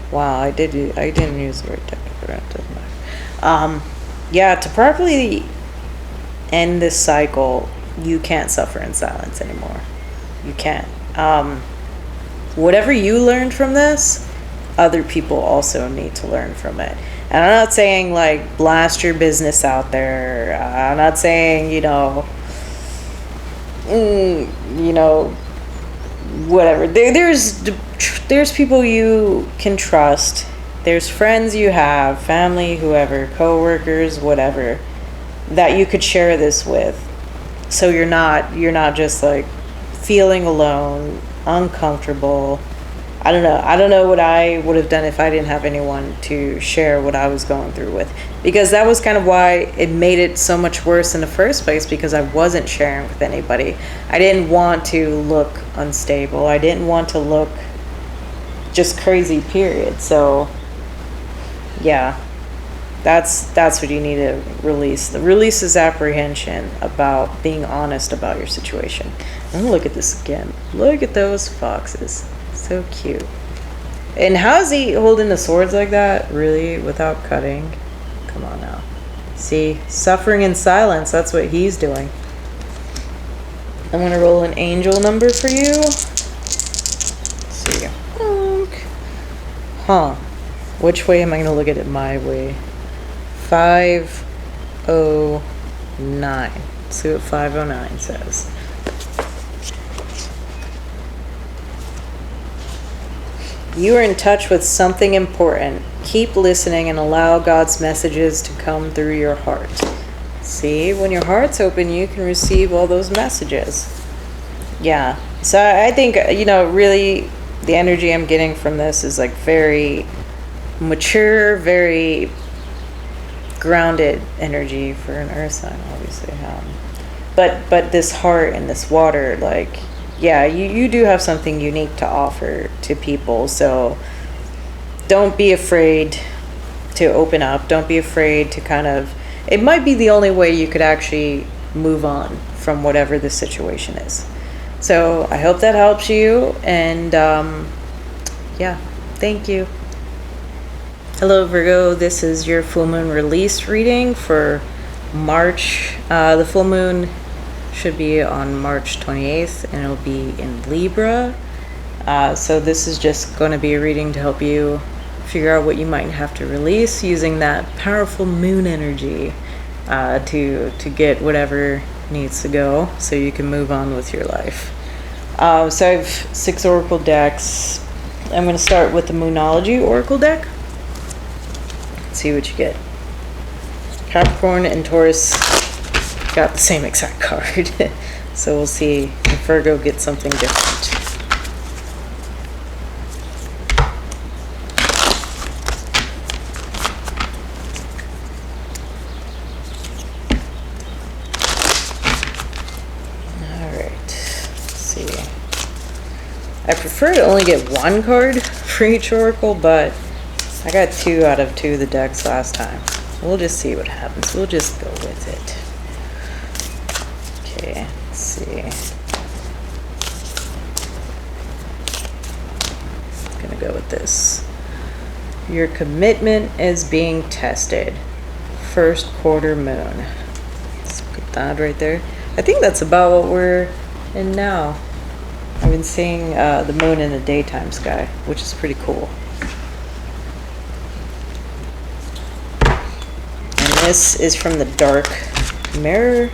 Wow, I didn't use the right deck. Doesn't matter. Yeah, to properly end this cycle, you can't suffer in silence anymore. You can't. Whatever you learned from this, other people also need to learn from it. And I'm not saying like blast your business out there. I'm not saying, whatever. There's people you can trust. There's friends you have, family, whoever, co-workers, whatever, that you could share this with. So you're not just like feeling alone, uncomfortable. I don't know what I would have done if I didn't have anyone to share what I was going through with, because that was kind of why it made it so much worse in the first place, because I wasn't sharing with anybody. I didn't want to look unstable. I didn't want to look just crazy, period. So yeah, that's what you need to release. The release is apprehension about being honest about your situation. And look at this again. Look at those foxes. So cute. And how is he holding the swords like that? Really? Without cutting? Come on now. See? Suffering in silence. That's what he's doing. I'm going to roll an angel number for you. Let's see. Huh. Which way am I going to look at it? My way. 509. Let's see what 509 says. You are in touch with something important. Keep listening and allow God's messages to come through your heart. See, when your heart's open, you can receive all those messages. Yeah. So I think, really the energy I'm getting from this is like very mature, very grounded energy for an earth sign, obviously. But this heart and this water, like, yeah, you do have something unique to offer to people. So don't be afraid to open up. Don't be afraid to it might be the only way you could actually move on from whatever the situation is. So I hope that helps you. And yeah, thank you. Hello, Virgo. This is your full moon release reading for March. The full moon should be on March 28th, and it'll be in Libra. So this is just going to be a reading to help you figure out what you might have to release using that powerful moon energy to get whatever needs to go so you can move on with your life. So I have 6 oracle decks. I'm going to start with the Moonology oracle deck. Let's see what you get. Capricorn and Taurus got the same exact card. So we'll see if Virgo gets something different. Alright, let's see. I prefer to only get 1 card for each oracle, but I got 2 out of 2 of the decks last time. We'll just see what happens. We'll just go with it. Okay, let's see. I'm gonna go with this. Your commitment is being tested. First quarter moon. Let's put that right there. I think that's about what we're in now. I've been seeing the moon in the daytime sky, which is pretty cool. And this is from the Dark Mirror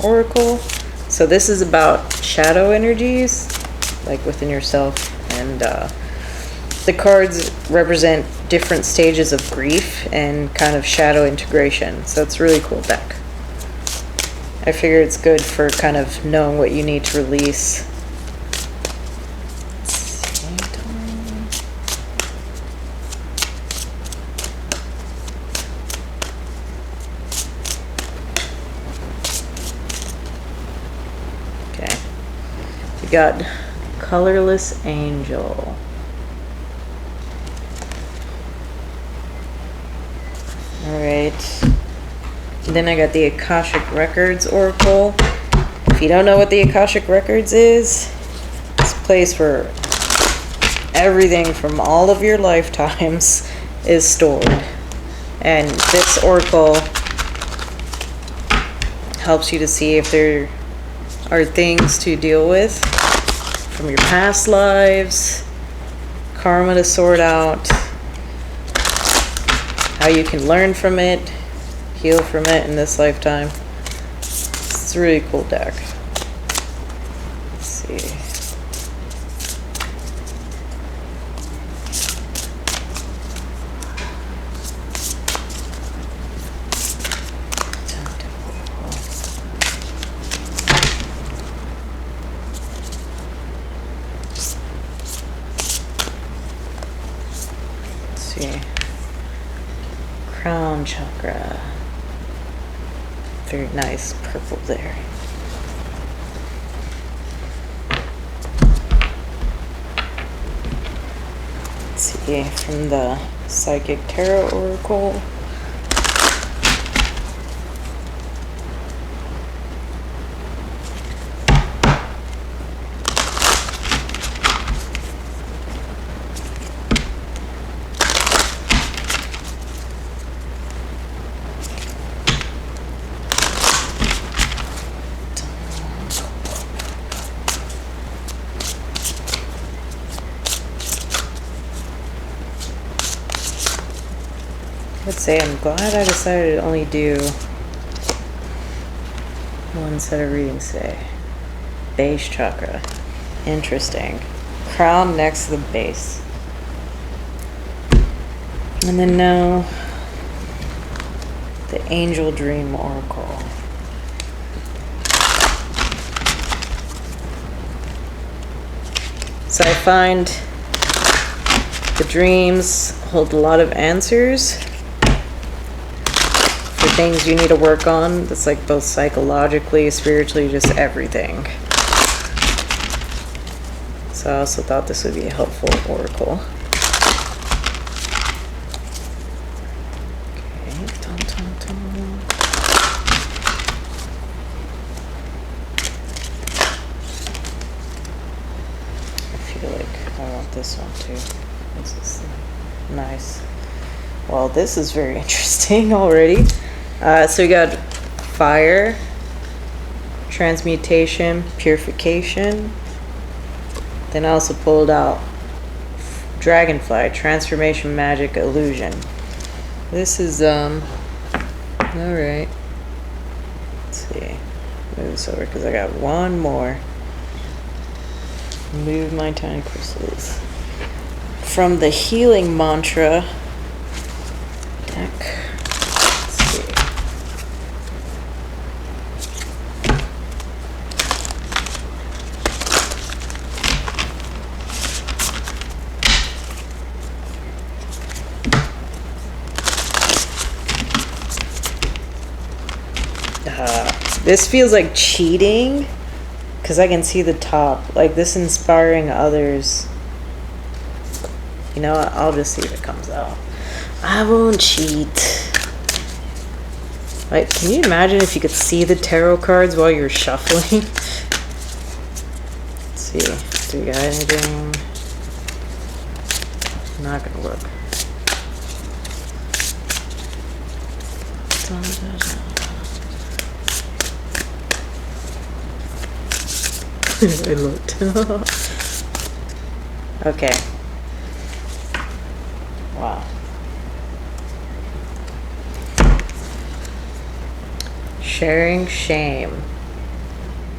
Oracle. So this is about shadow energies, like within yourself, and the cards represent different stages of grief and kind of shadow integration. So it's a really cool deck. I figure it's good for kind of knowing what you need to release. We got Colorless Angel. Alright. Then I got the Akashic Records Oracle. If you don't know what the Akashic Records is, it's a place where everything from all of your lifetimes is stored. And this oracle helps you to see if there are things to deal with from your past lives, karma to sort out, how you can learn from it, heal from it in this lifetime. It's a really cool deck. Let's see. Crown chakra. Very nice purple there. Let's see, from the Psychic Tarot Oracle. Let's say I'm glad I decided to only do one set of readings today. Base chakra. Interesting. Crown next to the base. And then now the Angel Dream Oracle. So I find the dreams hold a lot of answers for things you need to work on. That's like both psychologically, spiritually, just everything. So I also thought this would be a helpful oracle. Okay, dun, dun, dun. I feel like I want this one too. This is nice. Well, this is very interesting already. So we got fire, transmutation, purification. Then I also pulled out dragonfly, transformation, magic, illusion. This is all right. Let's see. Move this over because I got one more. Move my tiny crystals. From the healing mantra deck. Let's see. This feels like cheating because I can see the top. Like this inspiring others. You know what? I'll just see if it comes out. I won't cheat. Like, can you imagine if you could see the tarot cards while you're shuffling? Let's see. Do we got anything? I'm not gonna look. I looked. Okay. Wow. Sharing shame.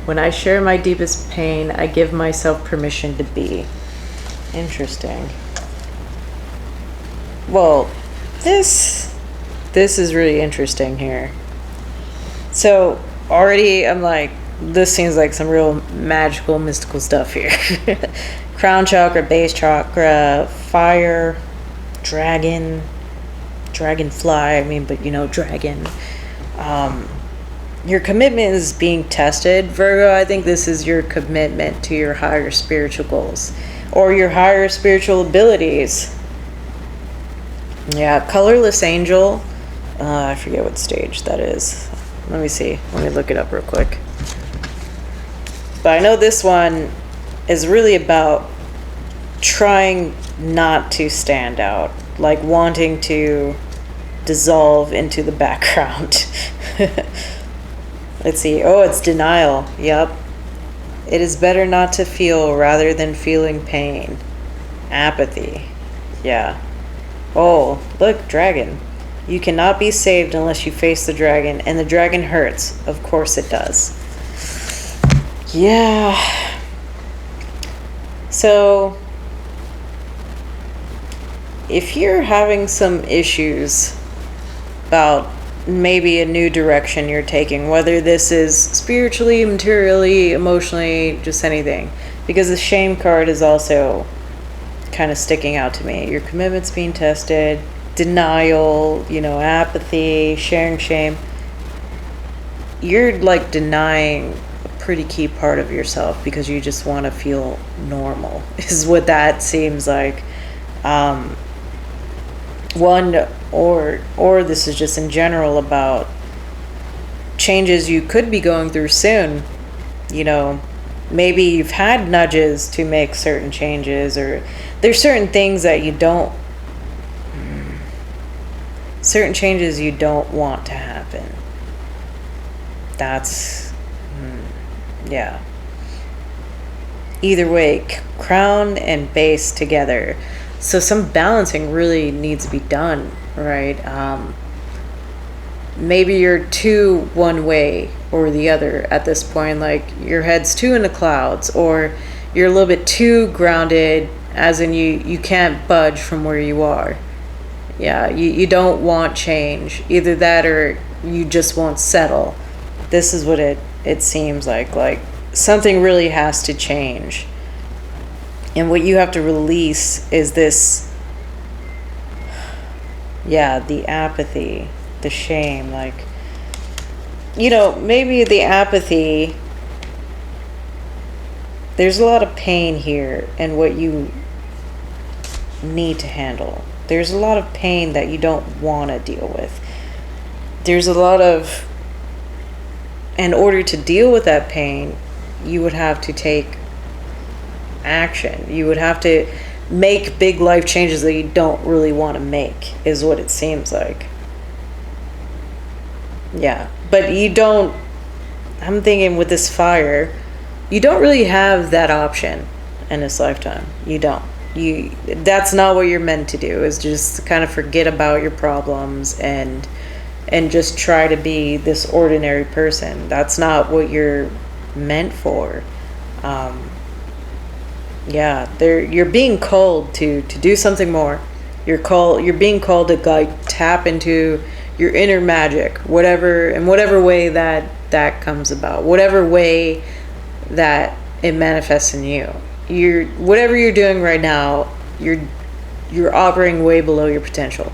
When I share my deepest pain, I give myself permission to be. Interesting. Well, this is really interesting here. So already I'm like, this seems like some real magical, mystical stuff here. Crown chakra, base chakra, fire, dragon, dragonfly, I mean, but you know, dragon. Your commitment is being tested, Virgo. I think this is your commitment to your higher spiritual goals or your higher spiritual abilities. Yeah, colorless angel. I forget what stage that is. Let me see. Let me look it up real quick. But I know this one is really about trying not to stand out, like wanting to dissolve into the background. Let's see. Oh, it's denial. Yep. It is better not to feel rather than feeling pain. Apathy. Yeah. Oh, look, dragon. You cannot be saved unless you face the dragon, and the dragon hurts. Of course it does. Yeah. So, if you're having some issues about maybe a new direction you're taking, whether this is spiritually, materially, emotionally, just anything, because the shame card is also kind of sticking out to me. Your commitment's being tested, denial, apathy, sharing shame. You're like denying a pretty key part of yourself because you just want to feel normal, is what that seems like. One, or this is just in general about changes you could be going through soon. Maybe you've had nudges to make certain changes, or there's certain things that certain changes you don't want to happen. That's, yeah. Either way, crown and base together. So some balancing really needs to be done, right? Maybe you're too one way or the other at this point, like your head's too in the clouds, or you're a little bit too grounded, as in you can't budge from where you are. Yeah, you don't want change. Either that or you just won't settle. This is what it seems like something really has to change. And what you have to release is this, the apathy, the shame, maybe the apathy, there's a lot of pain here in what you need to handle. There's a lot of pain that you don't want to deal with. There's a lot of, in order to deal with that pain, you would have to take action. You would have to make big life changes that you don't really want to make, is what it seems like. Yeah, but you don't, I'm thinking with this fire, you don't really have that option in this lifetime. You don't. That's not what you're meant to do, is just kind of forget about your problems and just try to be this ordinary person. That's not what you're meant for. You're being called to do something more. You're being called to tap into your inner magic, whatever way that comes about, whatever way that it manifests in you. Whatever you're doing right now, you're operating way below your potential,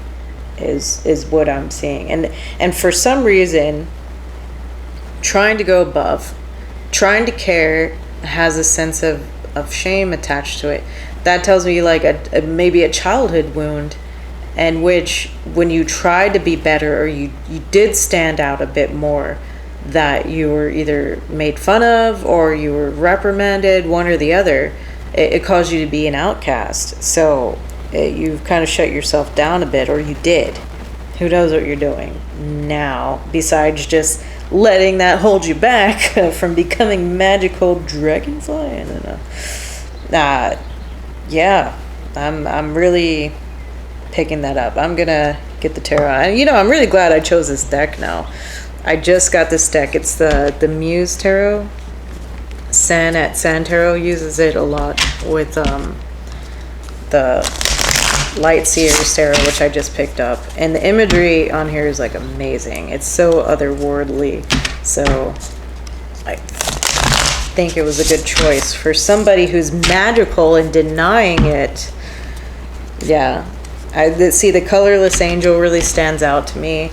is what I'm seeing. And for some reason, trying to go above, trying to care, has a sense of shame attached to it. That tells me maybe a childhood wound, in which when you tried to be better, or you did stand out a bit more, that you were either made fun of or you were reprimanded, one or the other. It caused you to be an outcast. So you've kind of shut yourself down a bit, or you did. Who knows what you're doing now, besides just letting that hold you back from becoming magical dragonfly? I don't know. I'm really picking that up. I'm gonna get the tarot. And I'm really glad I chose this deck now. I just got this deck. It's the Muse tarot. San at San Tarot uses it a lot with the Light Seer tarot, which I just picked up. And the imagery on here is amazing. It's so otherworldly. So I think it was a good choice for somebody who's magical and denying it. Yeah. See, the colorless angel really stands out to me.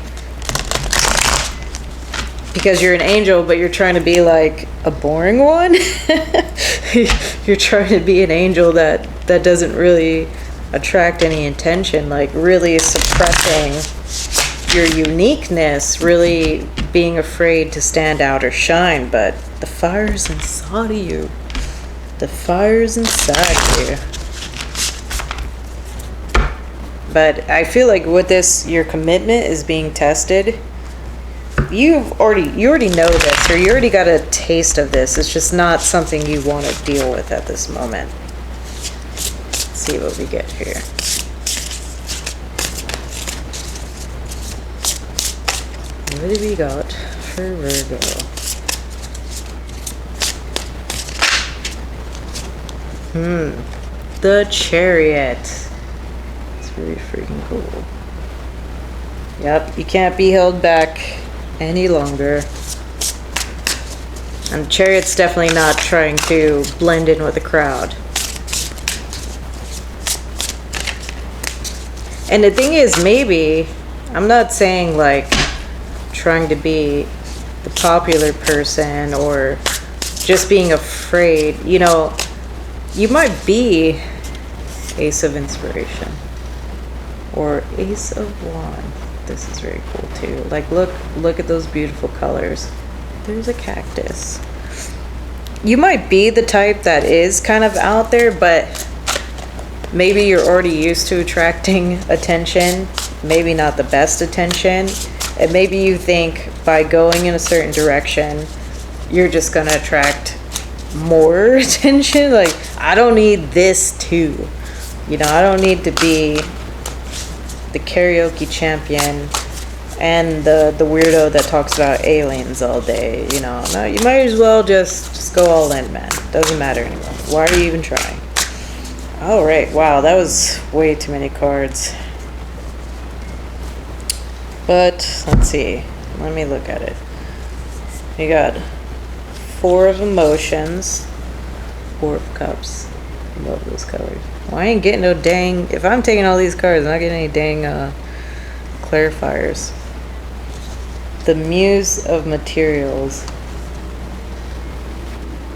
Because you're an angel, but you're trying to be a boring one. You're trying to be an angel that doesn't really attract any attention, really suppressing your uniqueness, really being afraid to stand out or shine, but the fire's inside of you. The fire's inside you. But I feel like with this, your commitment is being tested. You already know this, or you already got a taste of this. It's just not something you want to deal with at this moment. Let's see what we get here. What do we got for Virgo? The Chariot. It's really freaking cool. Yep, you can't be held back any longer. And Chariot's definitely not trying to blend in with the crowd. And the thing is, maybe, I'm not saying like trying to be the popular person or just being afraid. You know, you might be Ace of Inspiration or Ace of Wands. This is very cool too. Like, look at those beautiful colors. There's a cactus. You might be the type that is kind of out there, but maybe you're already used to attracting attention, maybe not the best attention, and maybe you think by going in a certain direction, you're just gonna attract more attention. Like, I don't need this too. You know, I don't need to be the karaoke champion and the weirdo that talks about aliens all day. You know, no, you might as well just go all in, man. Doesn't matter anymore. Why are you even trying? All right, wow, that was way too many cards. But let's see. Let me look at it. You got 4 of Emotions, 4 of Cups. Love those colors. Well, I ain't getting no dang. If I'm taking all these cards, I'm not getting any dang clarifiers. The Muse of Materials.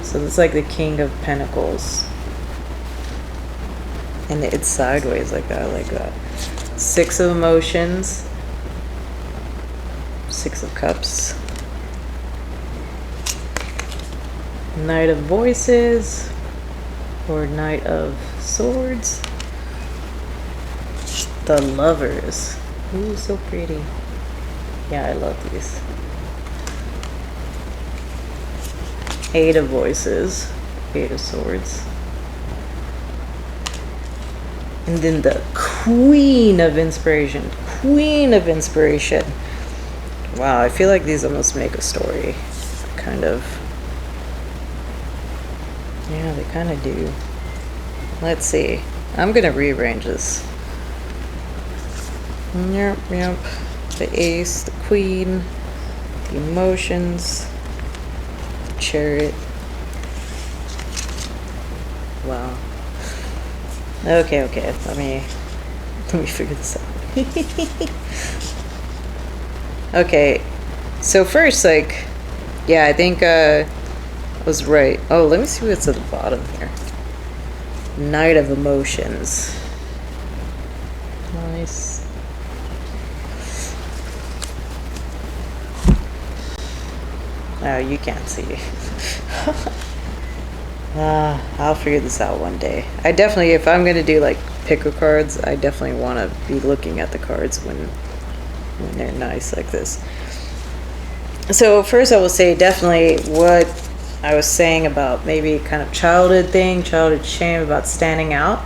So it's like the King of Pentacles. And it's sideways like that. I like that. 6 of Emotions. 6 of Cups. Knight of Voices. Or Knight of Swords. The Lovers. Ooh, so pretty. Yeah, I love these. 8 of Voices. 8 of Swords. And then the Queen of Inspiration. Queen of Inspiration. Wow, I feel like these almost make a story. Kind of. Yeah, they kind of do. Let's see. I'm going to rearrange this. Yep. The Ace, the Queen, the Emotions, the Chariot. Wow. Okay. Let me figure this out. Okay. So first, like, yeah, I think I was right. Oh, let me see what's at the bottom here. Knight of Emotions. Nice. Oh, you can't see. I'll figure this out one day. I definitely, if I'm going to do like pick a cards, I definitely want to be looking at the cards when they're nice like this. So first I will say definitely what I was saying about maybe kind of childhood shame about standing out.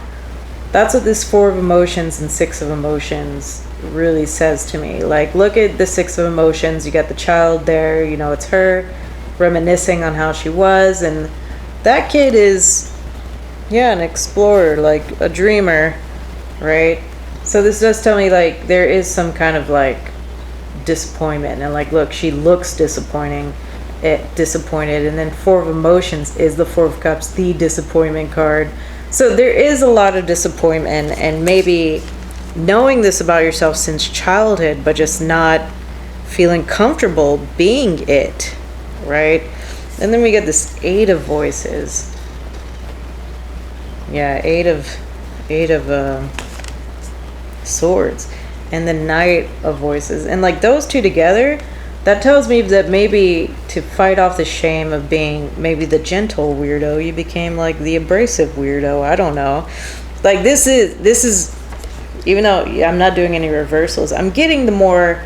That's what this 4 of Emotions and 6 of Emotions really says to me. Like, look at the 6 of Emotions. You got the child there, you know, it's her reminiscing on how she was, and that kid is, yeah, an explorer, like a dreamer, right? So this does tell me, like, there is some kind of, like, disappointment. And, like, look, she looks disappointed. And then 4 of Emotions is the 4 of Cups, the disappointment card. So there is a lot of disappointment, and maybe knowing this about yourself since childhood, but just not feeling comfortable being it, right? And then we get this 8 of Voices. Yeah, 8 of Swords. and the Knight of Voices. And like those two together, that tells me that maybe to fight off the shame of being maybe the gentle weirdo, you became like the abrasive weirdo. I don't know. Like this is even though I'm not doing any reversals, I'm getting the more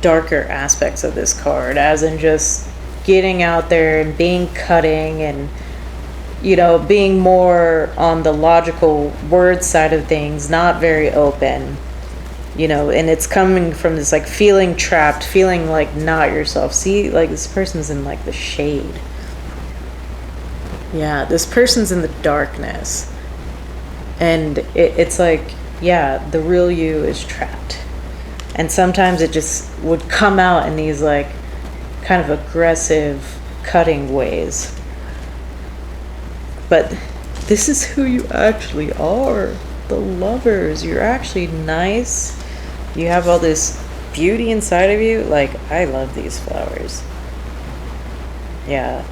darker aspects of this card, as in just getting out there and being cutting and, you know, being more on the logical word side of things, not very open, you know, and it's coming from this like feeling trapped, feeling like not yourself. See, like this person's in like the shade. Yeah, this person's in the darkness. And it's like, yeah, the real you is trapped. And sometimes it just would come out in these like kind of aggressive, cutting ways. But this is who you actually are. The Lovers. You're actually nice. You have all this beauty inside of you. Like, I love these flowers. Yeah.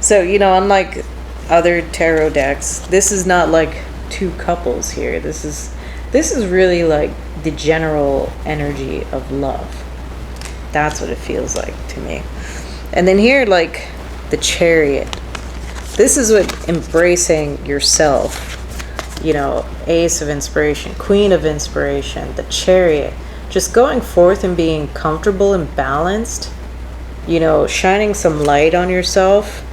So, you know, unlike other tarot decks, this is not like two couples here. This is really like the general energy of love. That's what it feels like to me. And then here, like the Chariot. This is what embracing yourself, you know, Ace of Inspiration, Queen of Inspiration, the Chariot, just going forth and being comfortable and balanced, you know, shining some light on yourself,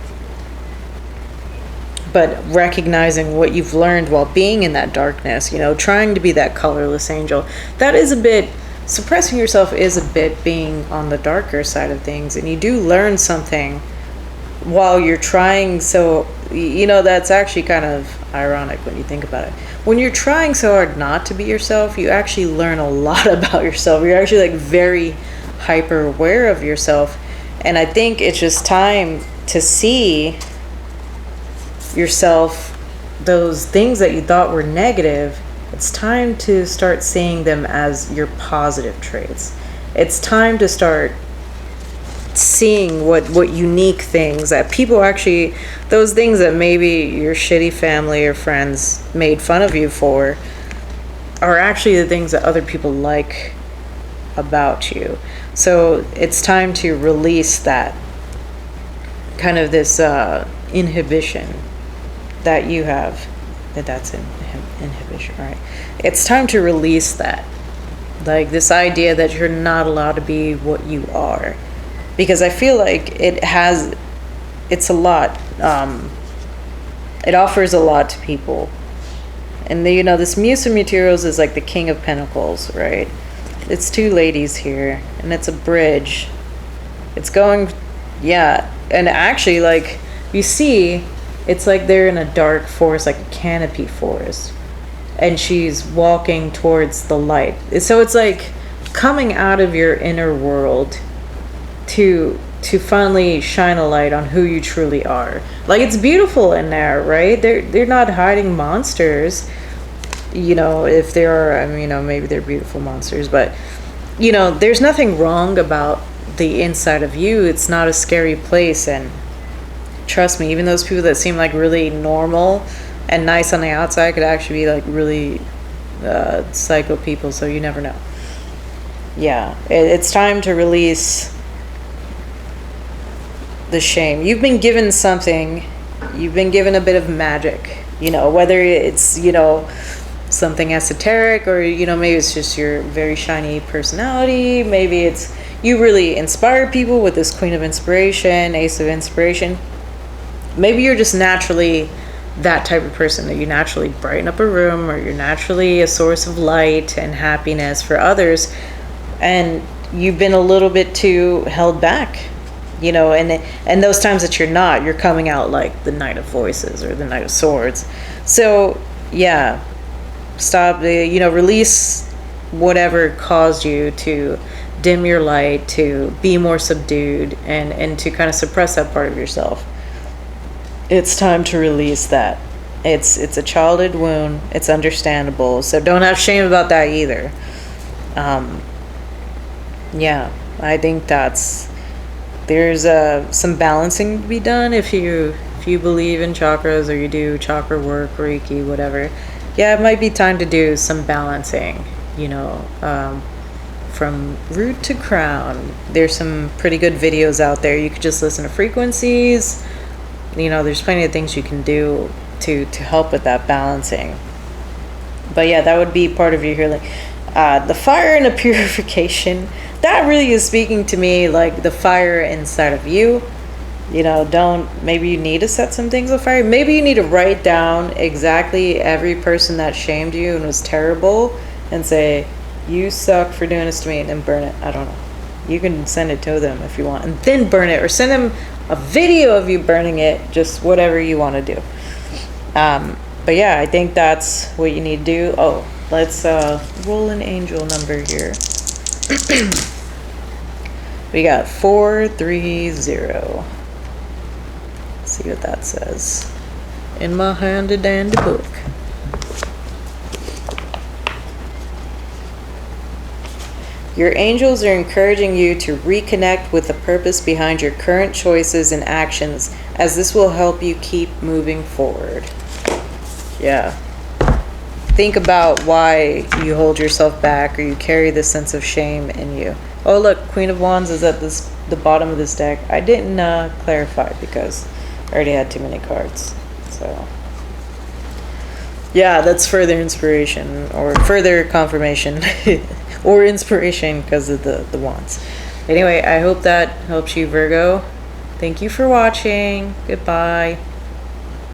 but recognizing what you've learned while being in that darkness, you know, trying to be that colorless angel. That is a bit, suppressing yourself is a bit being on the darker side of things, and you do learn something while you're trying. So, you know, that's actually kind of ironic when you think about it. When you're trying so hard not to be yourself, you actually learn a lot about yourself. You're actually like very hyper aware of yourself. And I think it's just time to see yourself, those things that you thought were negative, it's time to start seeing them as your positive traits. It's time to start seeing what unique things that people actually, those things that maybe your shitty family or friends made fun of you for, are actually the things that other people like about you. So it's time to release that kind of this inhibition that you have. That's inhibition, right? It's time to release that, like this idea that you're not allowed to be what you are, because I feel like it's a lot. It offers a lot to people, and you know, this Muse of Materials is like the King of Pentacles, right? It's two ladies here, and it's a bridge. It's going, yeah, and actually, like you see, it's like they're in a dark forest, like a canopy forest, and she's walking towards the light. So it's like coming out of your inner world to finally shine a light on who you truly are. Like, it's beautiful in there, right? They're not hiding monsters, you know, if there are, I mean, you know, maybe they're beautiful monsters, but you know, there's nothing wrong about the inside of you. It's not a scary place. And trust me, even those people that seem like really normal and nice on the outside could actually be like really psycho people, so you never know. Yeah, it's time to release the shame. You've been given something, you've been given a bit of magic, you know, whether it's, you know, something esoteric, or, you know, maybe it's just your very shiny personality, maybe it's you really inspire people with this Queen of Inspiration, Ace of Inspiration. Maybe you're just naturally that type of person, that you naturally brighten up a room, or you're naturally a source of light and happiness for others, and you've been a little bit too held back, you know, and those times that you're not, you're coming out like the Knight of Voices or the Knight of Swords. So yeah, stop, you know, release whatever caused you to dim your light, to be more subdued, and to kind of suppress that part of yourself. It's time to release that. It's a childhood wound. It's understandable. So don't have shame about that either. Yeah, I think there's some balancing to be done if you believe in chakras, or you do chakra work, Reiki, whatever. yeah, it might be time to do some balancing, you know, from root to crown. There's some pretty good videos out there. You could just listen to frequencies. You know, there's plenty of things you can do to help with that balancing. But yeah, that would be part of your healing. The fire and the purification, that really is speaking to me like the fire inside of you. You know, maybe you need to set some things on fire. Maybe you need to write down exactly every person that shamed you and was terrible and say, you suck for doing this to me, and then burn it. I don't know. You can send it to them if you want, and then burn it, or send them a video of you burning it, just whatever you want to do. But yeah, I think that's what you need to do. Oh, let's roll an angel number here. We got 430. Let's see what that says in my handy dandy book. Your angels are encouraging you to reconnect with the purpose behind your current choices and actions, as this will help you keep moving forward. Yeah. Think about why you hold yourself back or you carry this sense of shame in you. Oh, look, Queen of Wands is at the bottom of this deck. I didn't clarify because I already had too many cards. So, yeah, that's further inspiration or further confirmation. Or inspiration because of the wands. Anyway, I hope that helps you, Virgo. Thank you for watching. Goodbye.